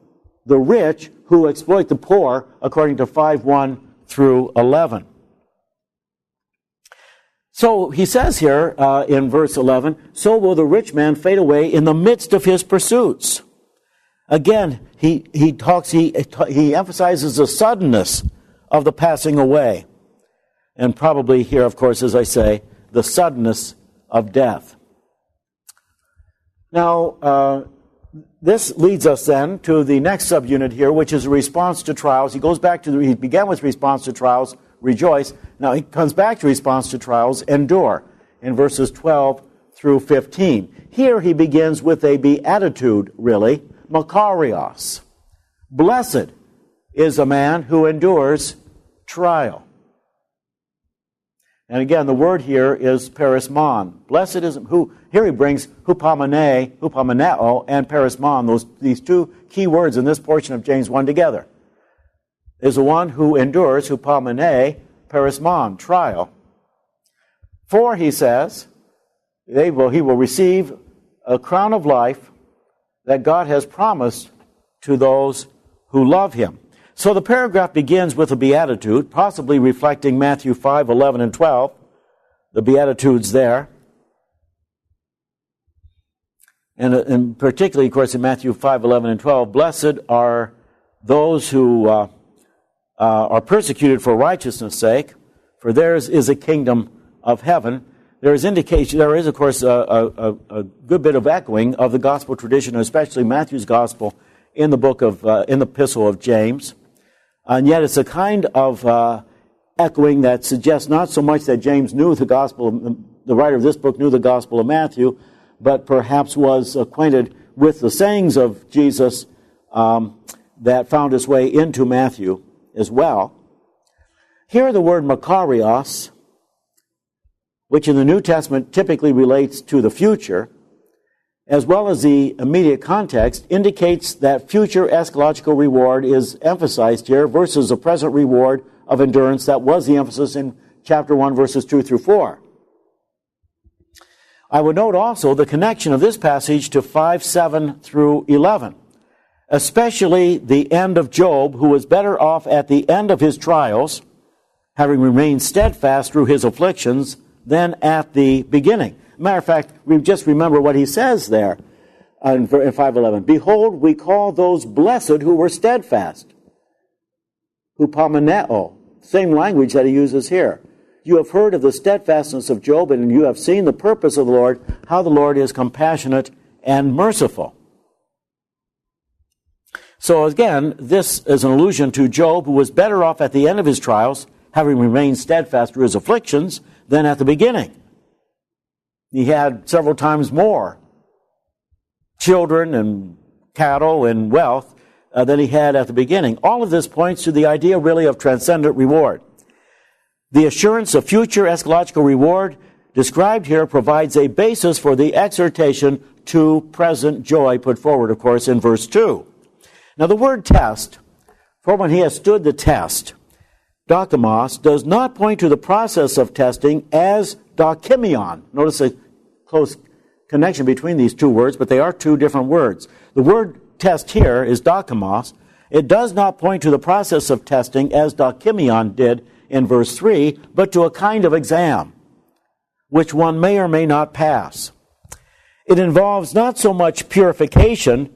the rich who exploit the poor, according to 5:1 through 11. So he says here in verse 11, so will the rich man fade away in the midst of his pursuits. Again, he emphasizes the suddenness of the passing away. And probably here, of course, as I say, the suddenness of death. Now, this leads us then to the next subunit here, which is a response to trials. He goes back to, he began with response to trials, rejoice. Now he comes back to response to trials, endure, in verses 12 through 15. Here he begins with a beatitude, really, makarios. Blessed is a man who endures trial. And again, the word here is perismon. Blessed is who. Here he brings hupomeneo, and perismon, these two key words in this portion of James 1 together. Is the one who endures, hupomene, perismon, trial. For, he says, he will receive a crown of life that God has promised to those who love him. So the paragraph begins with a beatitude, possibly reflecting Matthew 5, 11, and 12, the beatitudes there. And particularly, of course, in Matthew 5, 11, and 12, blessed are those who are persecuted for righteousness' sake, for theirs is a kingdom of heaven. There is, of course, a good bit of echoing of the gospel tradition, especially Matthew's gospel, in the epistle of James. And yet it's a kind of echoing that suggests not so much that James knew the gospel, the writer of this book knew the gospel of Matthew, but perhaps was acquainted with the sayings of Jesus that found its way into Matthew as well. Here the word makarios, which in the New Testament typically relates to the future, as well as the immediate context, indicates that future eschatological reward is emphasized here versus a present reward of endurance that was the emphasis in chapter 1, verses 2 through 4. I would note also the connection of this passage to 5, 7 through 11, especially the end of Job, who was better off at the end of his trials, having remained steadfast through his afflictions, than at the beginning. Matter of fact, we just remember what he says there in 5:11. Behold, we call those blessed who were steadfast. Hupomeneo, same language that he uses here. You have heard of the steadfastness of Job, and you have seen the purpose of the Lord, how the Lord is compassionate and merciful. So again, this is an allusion to Job, who was better off at the end of his trials, having remained steadfast through his afflictions, than at the beginning. He had several times more children and cattle and wealth than he had at the beginning. All of this points to the idea really of transcendent reward. The assurance of future eschatological reward described here provides a basis for the exhortation to present joy put forward, of course, in verse 2. Now the word test, for when he has stood the test, dokimos, does not point to the process of testing as dokimion. Notice a close connection between these two words, but they are two different words. The word test here is dokimos. It does not point to the process of testing as dokimion did in verse 3, but to a kind of exam, which one may or may not pass. It involves not so much purification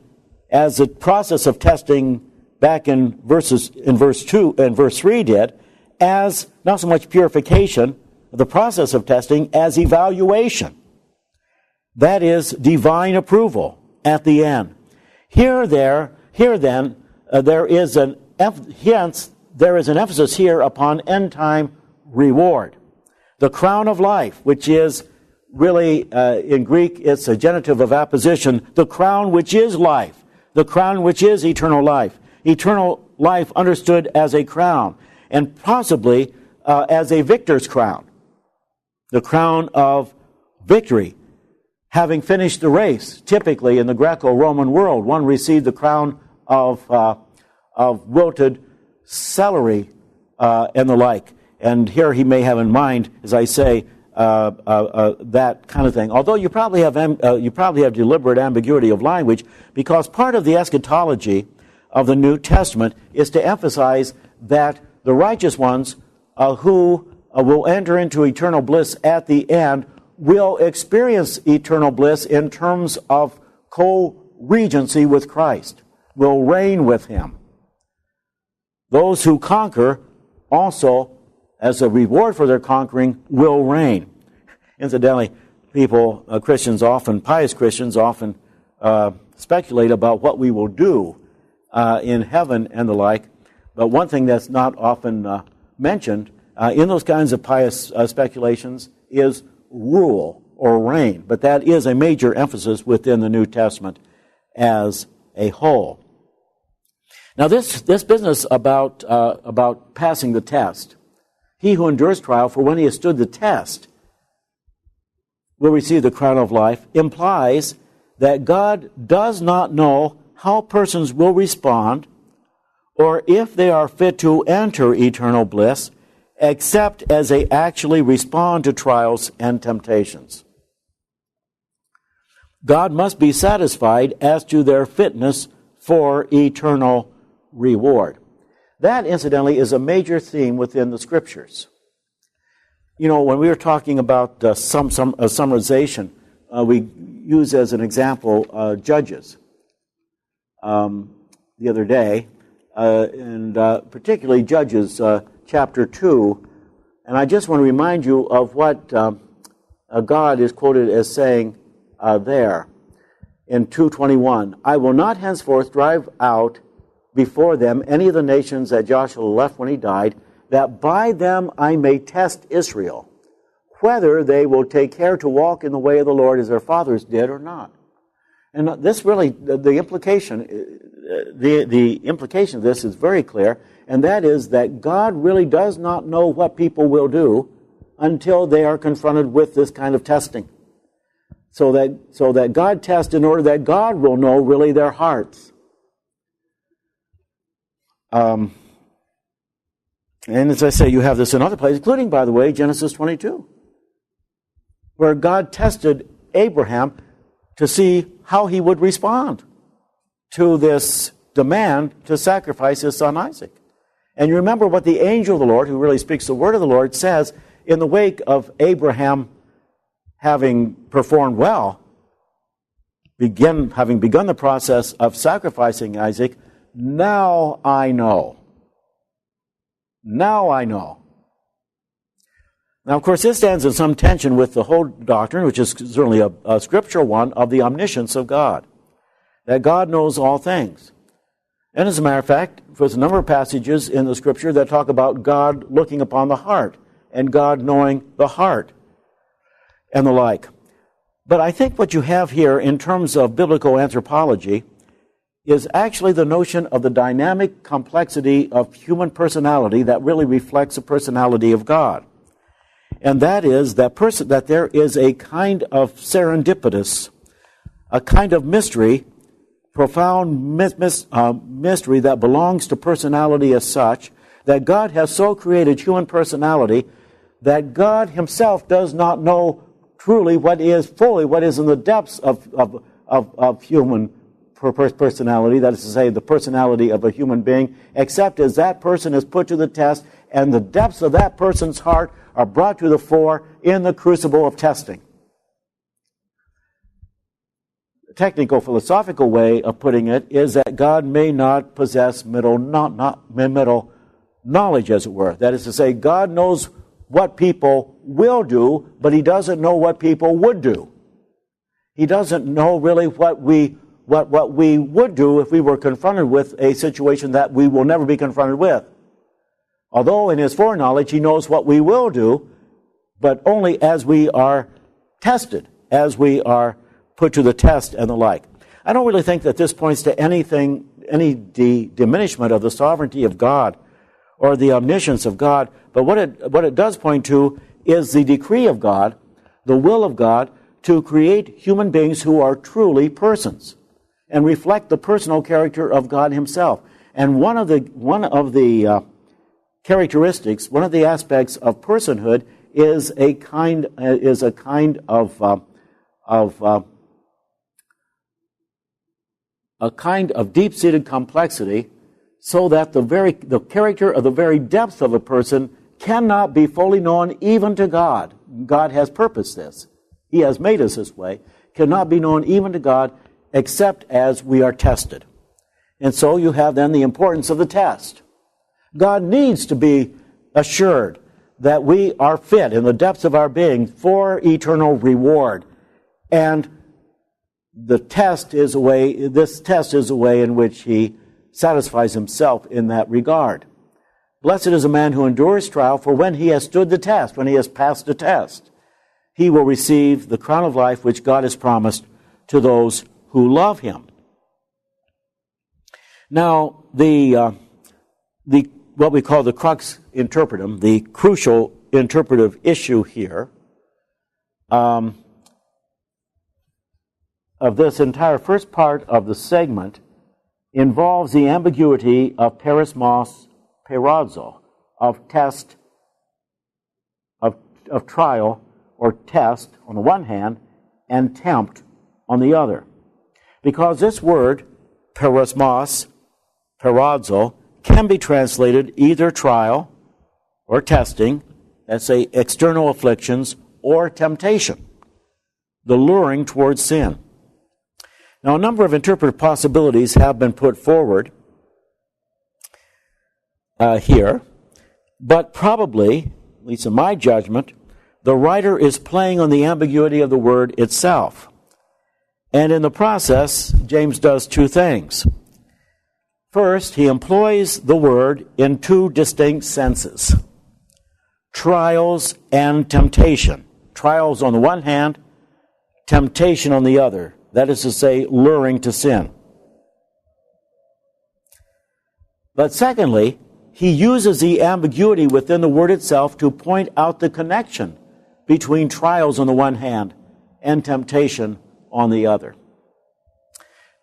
as the process of testing back in verse 2 and verse 3 did, as not so much purification, the process of testing, as evaluation. That is divine approval at the end. Here then, there is an emphasis here upon end-time reward. The crown of life, which is really, in Greek, it's a genitive of apposition, the crown which is life, the crown which is eternal life. Eternal life understood as a crown, and possibly as a victor's crown. The crown of victory. Having finished the race, typically in the Greco-Roman world, one received the crown of wilted celery and the like. And here he may have in mind, as I say, that kind of thing. Although you probably have deliberate ambiguity of language, because part of the eschatology of the New Testament is to emphasize that the righteous ones who will enter into eternal bliss at the end, will experience eternal bliss in terms of co-regency with Christ, will reign with Him. Those who conquer also, as a reward for their conquering, will reign. Incidentally, pious Christians often speculate about what we will do in heaven and the like. But one thing that's not often mentioned in those kinds of pious speculations is rule or reign. But that is a major emphasis within the New Testament as a whole. Now, this business about passing the test, he who endures trial, for when he has stood the test, will receive the crown of life, implies that God does not know how persons will respond or if they are fit to enter eternal bliss, except as they actually respond to trials and temptations. God must be satisfied as to their fitness for eternal reward. That, incidentally, is a major theme within the Scriptures. You know, when we were talking about summarization, we use as an example Judges the other day, and particularly Judges chapter 2. And I just want to remind you of what God is quoted as saying there in 2:21. I will not henceforth drive out before them any of the nations that Joshua left when he died, that by them I may test Israel, whether they will take care to walk in the way of the Lord as their fathers did or not. And this really, the implication of this is very clear, and that is that God really does not know what people will do until they are confronted with this kind of testing. So that God tests in order that God will know really their hearts. And as I say, you have this in other places, including, by the way, Genesis 22, where God tested Abraham to see how he would respond to this demand to sacrifice his son Isaac. And you remember what the angel of the Lord, who really speaks the word of the Lord, says in the wake of Abraham having performed well, having begun the process of sacrificing Isaac. Now I know. Now I know. Now, of course, this stands in some tension with the whole doctrine, which is certainly a scriptural one, of the omniscience of God, that God knows all things. And as a matter of fact, there's a number of passages in the Scripture that talk about God looking upon the heart and God knowing the heart and the like. But I think what you have here in terms of biblical anthropology is actually the notion of the dynamic complexity of human personality that really reflects the personality of God. And that is that there is a kind of serendipitous, a kind of mystery, profound mystery that belongs to personality as such, that God has so created human personality that God himself does not know truly what is in the depths of human personality, that is to say, the personality of a human being, except as that person is put to the test and the depths of that person's heart are brought to the fore in the crucible of testing. The technical, philosophical way of putting it is that God may not possess middle knowledge, as it were. That is to say, God knows what people will do, but he doesn't know what people would do. He doesn't know really what we would do if we were confronted with a situation that we will never be confronted with. Although in his foreknowledge he knows what we will do, but only as we are tested, as we are put to the test and the like. I don't really think that this points to any diminishment of the sovereignty of God or the omniscience of God, but what it does point to is the decree of God, the will of God, to create human beings who are truly persons and reflect the personal character of God himself. And one of the characteristics, one of the aspects of personhood is a kind of deep-seated complexity, so that the character of the very depth of a person cannot be fully known even to God. God has purposed this. He has made us this way. Cannot be known even to God except as we are tested. And so you have then the importance of the test. God needs to be assured that we are fit in the depths of our being for eternal reward. And this test is a way in which he satisfies himself in that regard. Blessed is a man who endures trial, for when he has stood the test, when he has passed the test, he will receive the crown of life which God has promised to those who love him. Now, what we call the crux interpretum, the crucial interpretive issue here of this entire first part of the segment involves the ambiguity of perismos, perazo, of test, of trial or test on the one hand, and tempt on the other. Because this word, perismos, perazo, can be translated either trial or testing, let's say external afflictions, or temptation, the luring towards sin. Now, a number of interpretive possibilities have been put forward here, but probably, at least in my judgment, the writer is playing on the ambiguity of the word itself. And in the process, James does two things. First, he employs the word in two distinct senses: trials and temptation. Trials on the one hand, temptation on the other. That is to say, luring to sin. But secondly, he uses the ambiguity within the word itself to point out the connection between trials on the one hand and temptation on the other.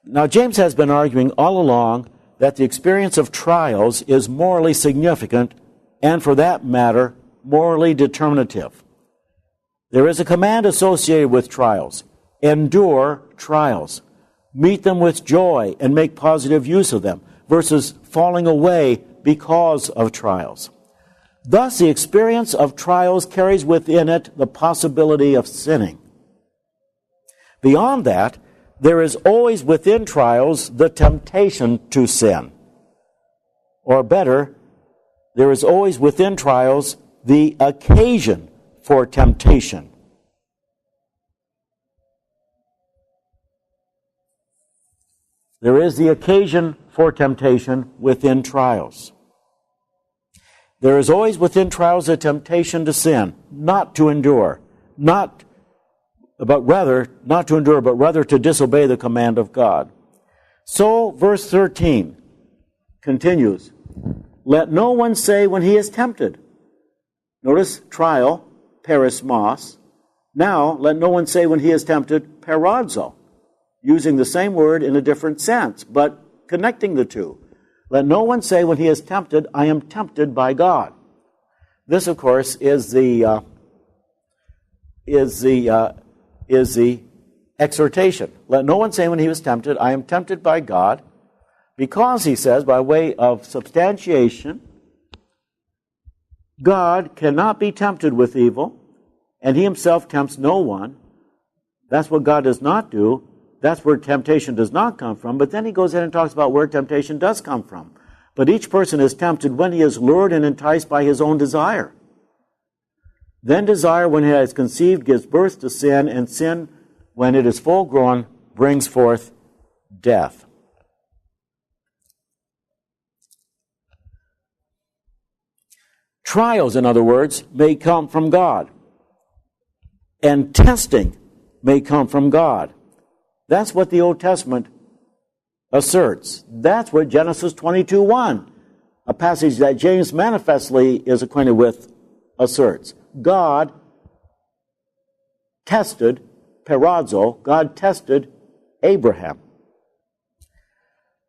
Now, James has been arguing all along that the experience of trials is morally significant and, for that matter, morally determinative. There is a command associated with trials: endure trials. Meet them with joy and make positive use of them, versus falling away because of trials. Thus, the experience of trials carries within it the possibility of sinning. Beyond that, there is always within trials the temptation to sin. Or better, there is always within trials the occasion for temptation. There is the occasion for temptation within trials. There is always within trials a temptation to sin, not to endure, but rather to disobey the command of God. So, verse 13 continues, let no one say when he is tempted. Notice trial, perismos. Now, let no one say when he is tempted, perazo, using the same word in a different sense, but connecting the two. Let no one say when he is tempted, I am tempted by God. This, of course, is the exhortation. Let no one say when he was tempted, I am tempted by God, because, he says, by way of substantiation, God cannot be tempted with evil, and he himself tempts no one. That's what God does not do. That's where temptation does not come from. But then he goes in and talks about where temptation does come from. But each person is tempted when he is lured and enticed by his own desire. Then desire, when it has conceived, gives birth to sin, and sin, when it is full grown, brings forth death. Trials, in other words, may come from God. And testing may come from God. That's what the Old Testament asserts. That's what Genesis 22:1, a passage that James manifestly is acquainted with, asserts. God tested, perazo, God tested Abraham.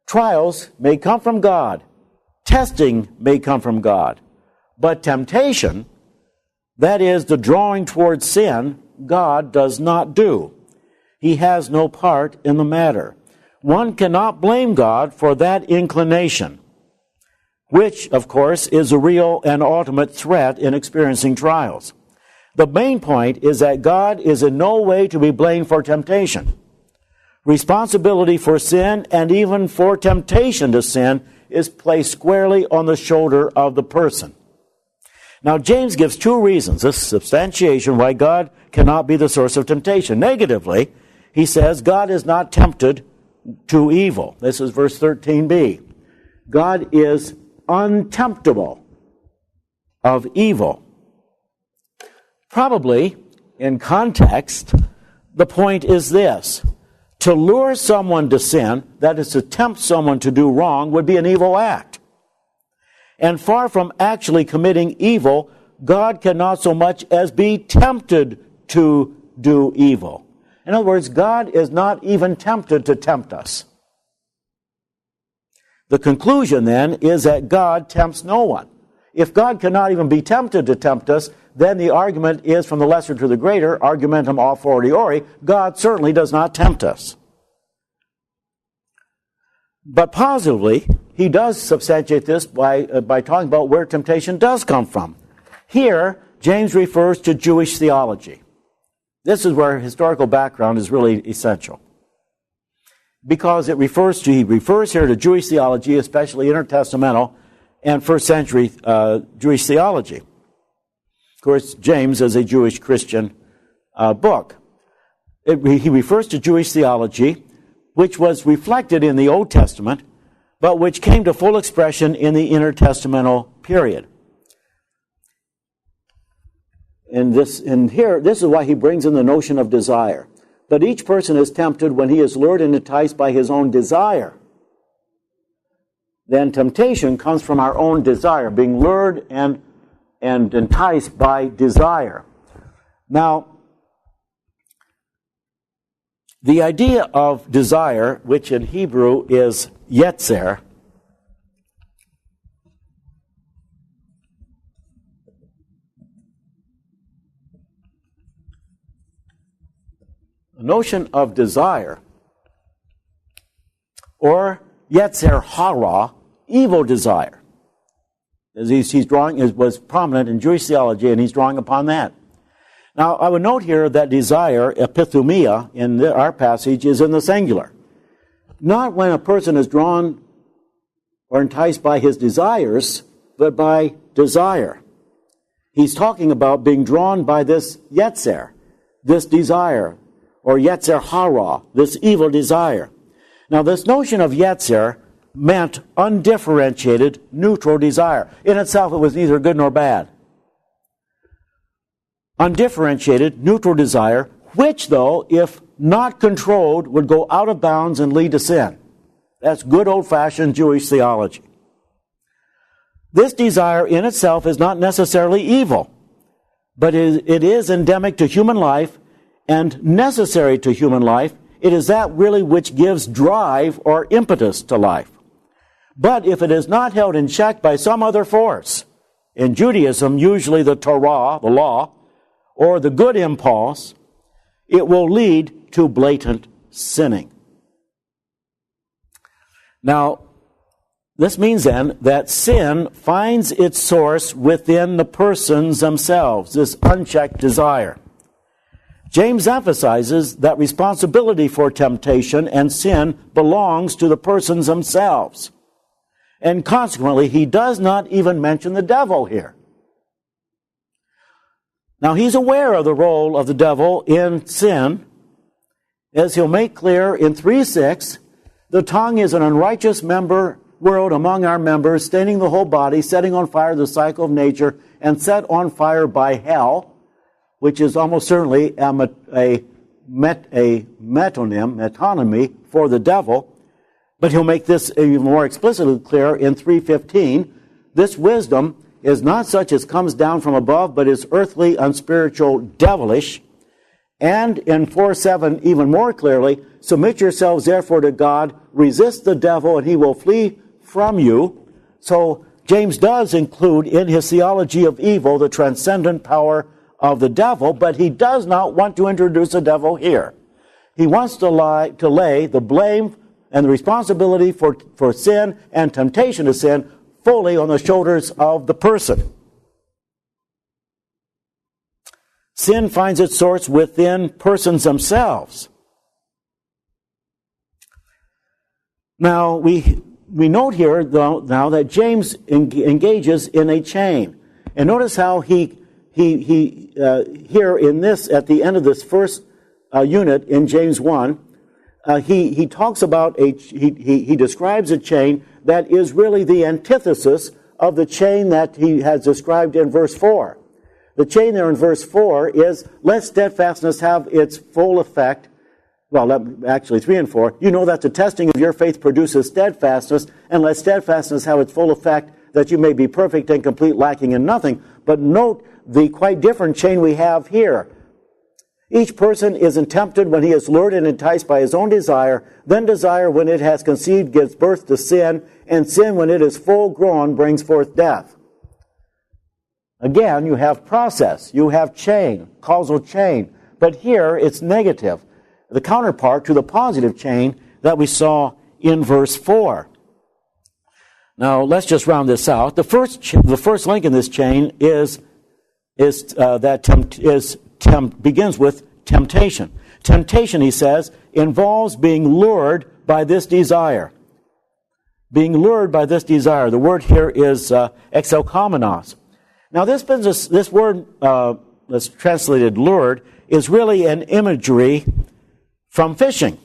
Trials may come from God. Testing may come from God. But temptation, that is, the drawing towards sin, God does not do. He has no part in the matter. One cannot blame God for that inclination. which, of course, is a real and ultimate threat in experiencing trials. The main point is that God is in no way to be blamed for temptation. Responsibility for sin and even for temptation to sin is placed squarely on the shoulder of the person. Now, James gives two reasons, this substantiation, why God cannot be the source of temptation. Negatively, he says God is not tempted to evil. This is verse 13b. God is untemptable of evil. Probably, in context, the point is this. To lure someone to sin, that is to tempt someone to do wrong, would be an evil act. And far from actually committing evil, God cannot so much as be tempted to do evil. In other words, God is not even tempted to tempt us. The conclusion, then, is that God tempts no one. If God cannot even be tempted to tempt us, then the argument is from the lesser to the greater, argumentum a fortiori, God certainly does not tempt us. But positively, he does substantiate this by talking about where temptation does come from. Here, James refers to Jewish theology. This is where historical background is really essential. Because he refers here to Jewish theology, especially intertestamental and first century Jewish theology. Of course, James is a Jewish Christian book. He refers to Jewish theology, which was reflected in the Old Testament, but which came to full expression in the intertestamental period. This is why he brings in the notion of desire. But each person is tempted when he is lured and enticed by his own desire. Then temptation comes from our own desire, being lured and enticed by desire. Now, the idea of desire, which in Hebrew is yetzer, the notion of desire, or yetzer hara, evil desire, as he's drawing, was prominent in Jewish theology, and he's drawing upon that. Now, I would note here that desire, epithumia, in our passage, is in the singular. Not when a person is drawn or enticed by his desires, but by desire. He's talking about being drawn by this yetzer, this desire, or yetzer hara, this evil desire. Now, this notion of yetzer meant undifferentiated, neutral desire. In itself, it was neither good nor bad. Undifferentiated, neutral desire, which, though, if not controlled, would go out of bounds and lead to sin. That's good old-fashioned Jewish theology. This desire in itself is not necessarily evil, but it is endemic to human life and necessary to human life. It is that really which gives drive or impetus to life. But if it is not held in check by some other force, in Judaism, usually the Torah, the law, or the good impulse, it will lead to blatant sinning. Now, this means then that sin finds its source within the persons themselves, this unchecked desire. James emphasizes that responsibility for temptation and sin belongs to the persons themselves. And consequently, he does not even mention the devil here. Now, he's aware of the role of the devil in sin. As he'll make clear in 3:6, the tongue is an unrighteous world among our members, staining the whole body, setting on fire the cycle of nature, and set on fire by hell, which is almost certainly a metonymy for the devil. But he'll make this even more explicitly clear in 3:15. This wisdom is not such as comes down from above, but is earthly, unspiritual, devilish. And in 4:7, even more clearly, submit yourselves therefore to God, resist the devil, and he will flee from you. So James does include in his theology of evil the transcendent power of the devil, but he does not want to introduce the devil here. He wants to lay the blame and the responsibility for sin and temptation to sin fully on the shoulders of the person. Sin finds its source within persons themselves. Now, we note here, though, now that James engages in a chain. And notice how he here in this, at the end of this first unit in James 1, he talks about he describes a chain that is really the antithesis of the chain that he has described in verse 4. The chain there in verse 4 is, let steadfastness have its full effect. Well, actually 3 and 4. You know that the testing of your faith produces steadfastness, and let steadfastness have its full effect, that you may be perfect and complete, lacking in nothing. But note the quite different chain we have here. Each person is tempted when he is lured and enticed by his own desire. Then desire, when it has conceived, gives birth to sin. And sin, when it is full grown, brings forth death. Again, you have process. You have chain, causal chain. But here, it's negative. The counterpart to the positive chain that we saw in verse 4. Now, let's just round this out. The first link in this chain begins with temptation. Temptation, he says, involves being lured by this desire. Being lured by this desire. The word here is exokomenos. Now, this word that's translated lured is really an imagery from fishing.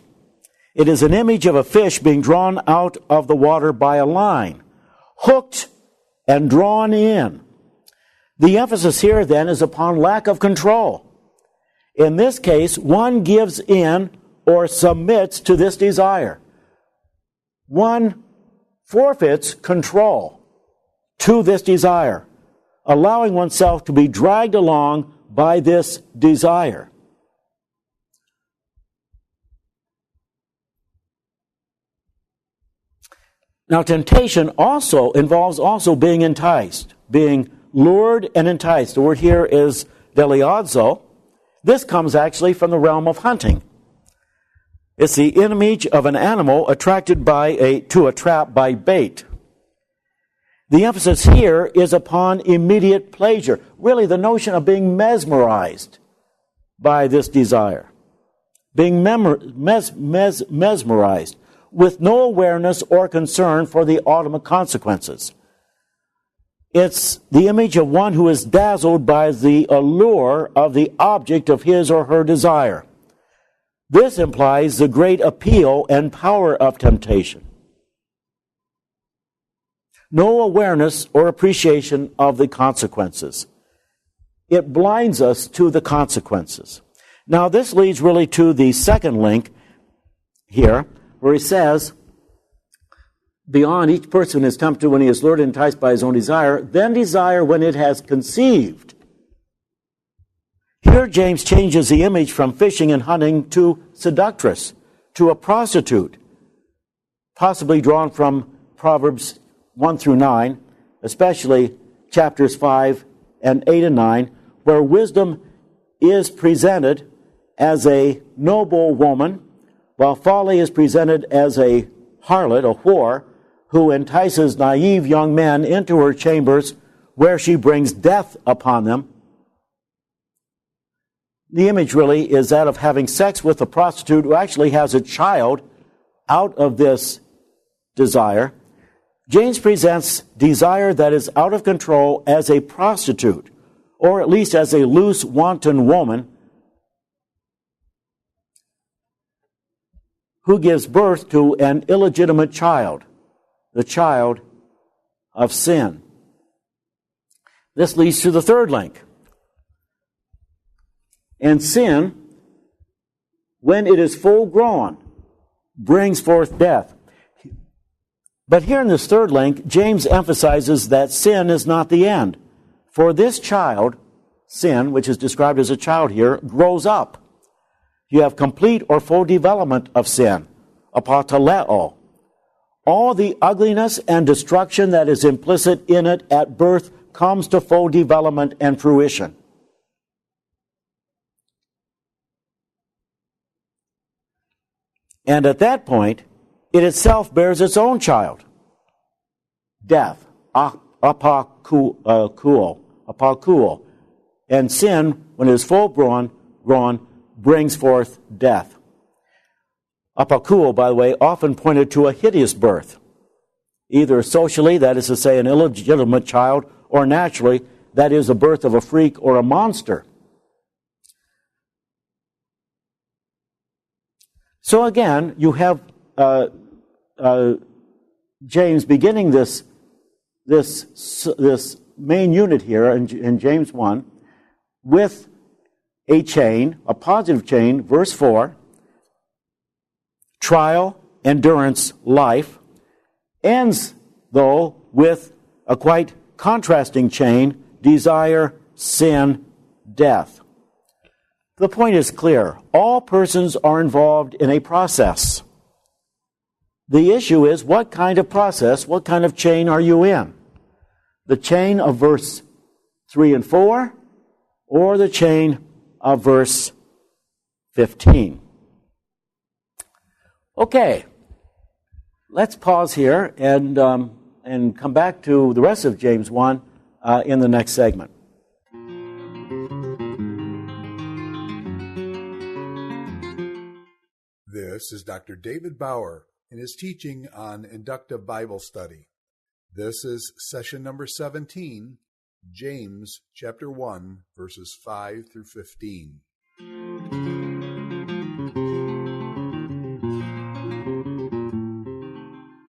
It is an image of a fish being drawn out of the water by a line, hooked and drawn in. The emphasis here then is upon lack of control. In this case, one gives in or submits to this desire. One forfeits control to this desire, allowing oneself to be dragged along by this desire. Now, temptation also involves being enticed, being lured and enticed. The word here is deliazo. This comes actually from the realm of hunting. It's the image of an animal attracted to a trap by bait. The emphasis here is upon immediate pleasure. Really, the notion of being mesmerized by this desire. Being mesmerized with no awareness or concern for the ultimate consequences. It's the image of one who is dazzled by the allure of the object of his or her desire. This implies the great appeal and power of temptation. No awareness or appreciation of the consequences. It blinds us to the consequences. Now, this leads really to the second link here, where he says, beyond each person is tempted when he is lured and enticed by his own desire, then desire when it has conceived. Here James changes the image from fishing and hunting to seductress, to a prostitute, possibly drawn from Proverbs 1 through 9, especially chapters 5 and 8 and 9, where wisdom is presented as a noble woman, while folly is presented as a harlot, a whore, who entices naive young men into her chambers, where she brings death upon them. The image really is that of having sex with a prostitute who actually has a child out of this desire. James presents desire that is out of control as a prostitute, or at least as a loose, wanton woman who gives birth to an illegitimate child, the child of sin. This leads to the third link. And sin, when it is full grown, brings forth death. But here in this third link, James emphasizes that sin is not the end. For this child, sin, which is described as a child here, grows up. You have complete or full development of sin, apotaleo. All the ugliness and destruction that is implicit in it at birth comes to full development and fruition. And at that point, it itself bears its own child, death, apakuo. And sin, when it is full grown, brings forth death. Apakuo, by the way, often pointed to a hideous birth, either socially, that is to say, an illegitimate child, or naturally, that is, the birth of a freak or a monster. So again, you have James beginning this main unit here in James 1 with a chain, a positive chain, verse 4, trial, endurance, life, ends, though, with a quite contrasting chain, desire, sin, death. The point is clear. All persons are involved in a process. The issue is, what kind of process, what kind of chain are you in? The chain of verse 3 and 4, or the chain of verse 15? Okay, let's pause here and come back to the rest of James 1 in the next segment. This is Dr. David Bauer in his teaching on Inductive Bible Study. This is session number 17, James chapter 1, verses 5 through 15.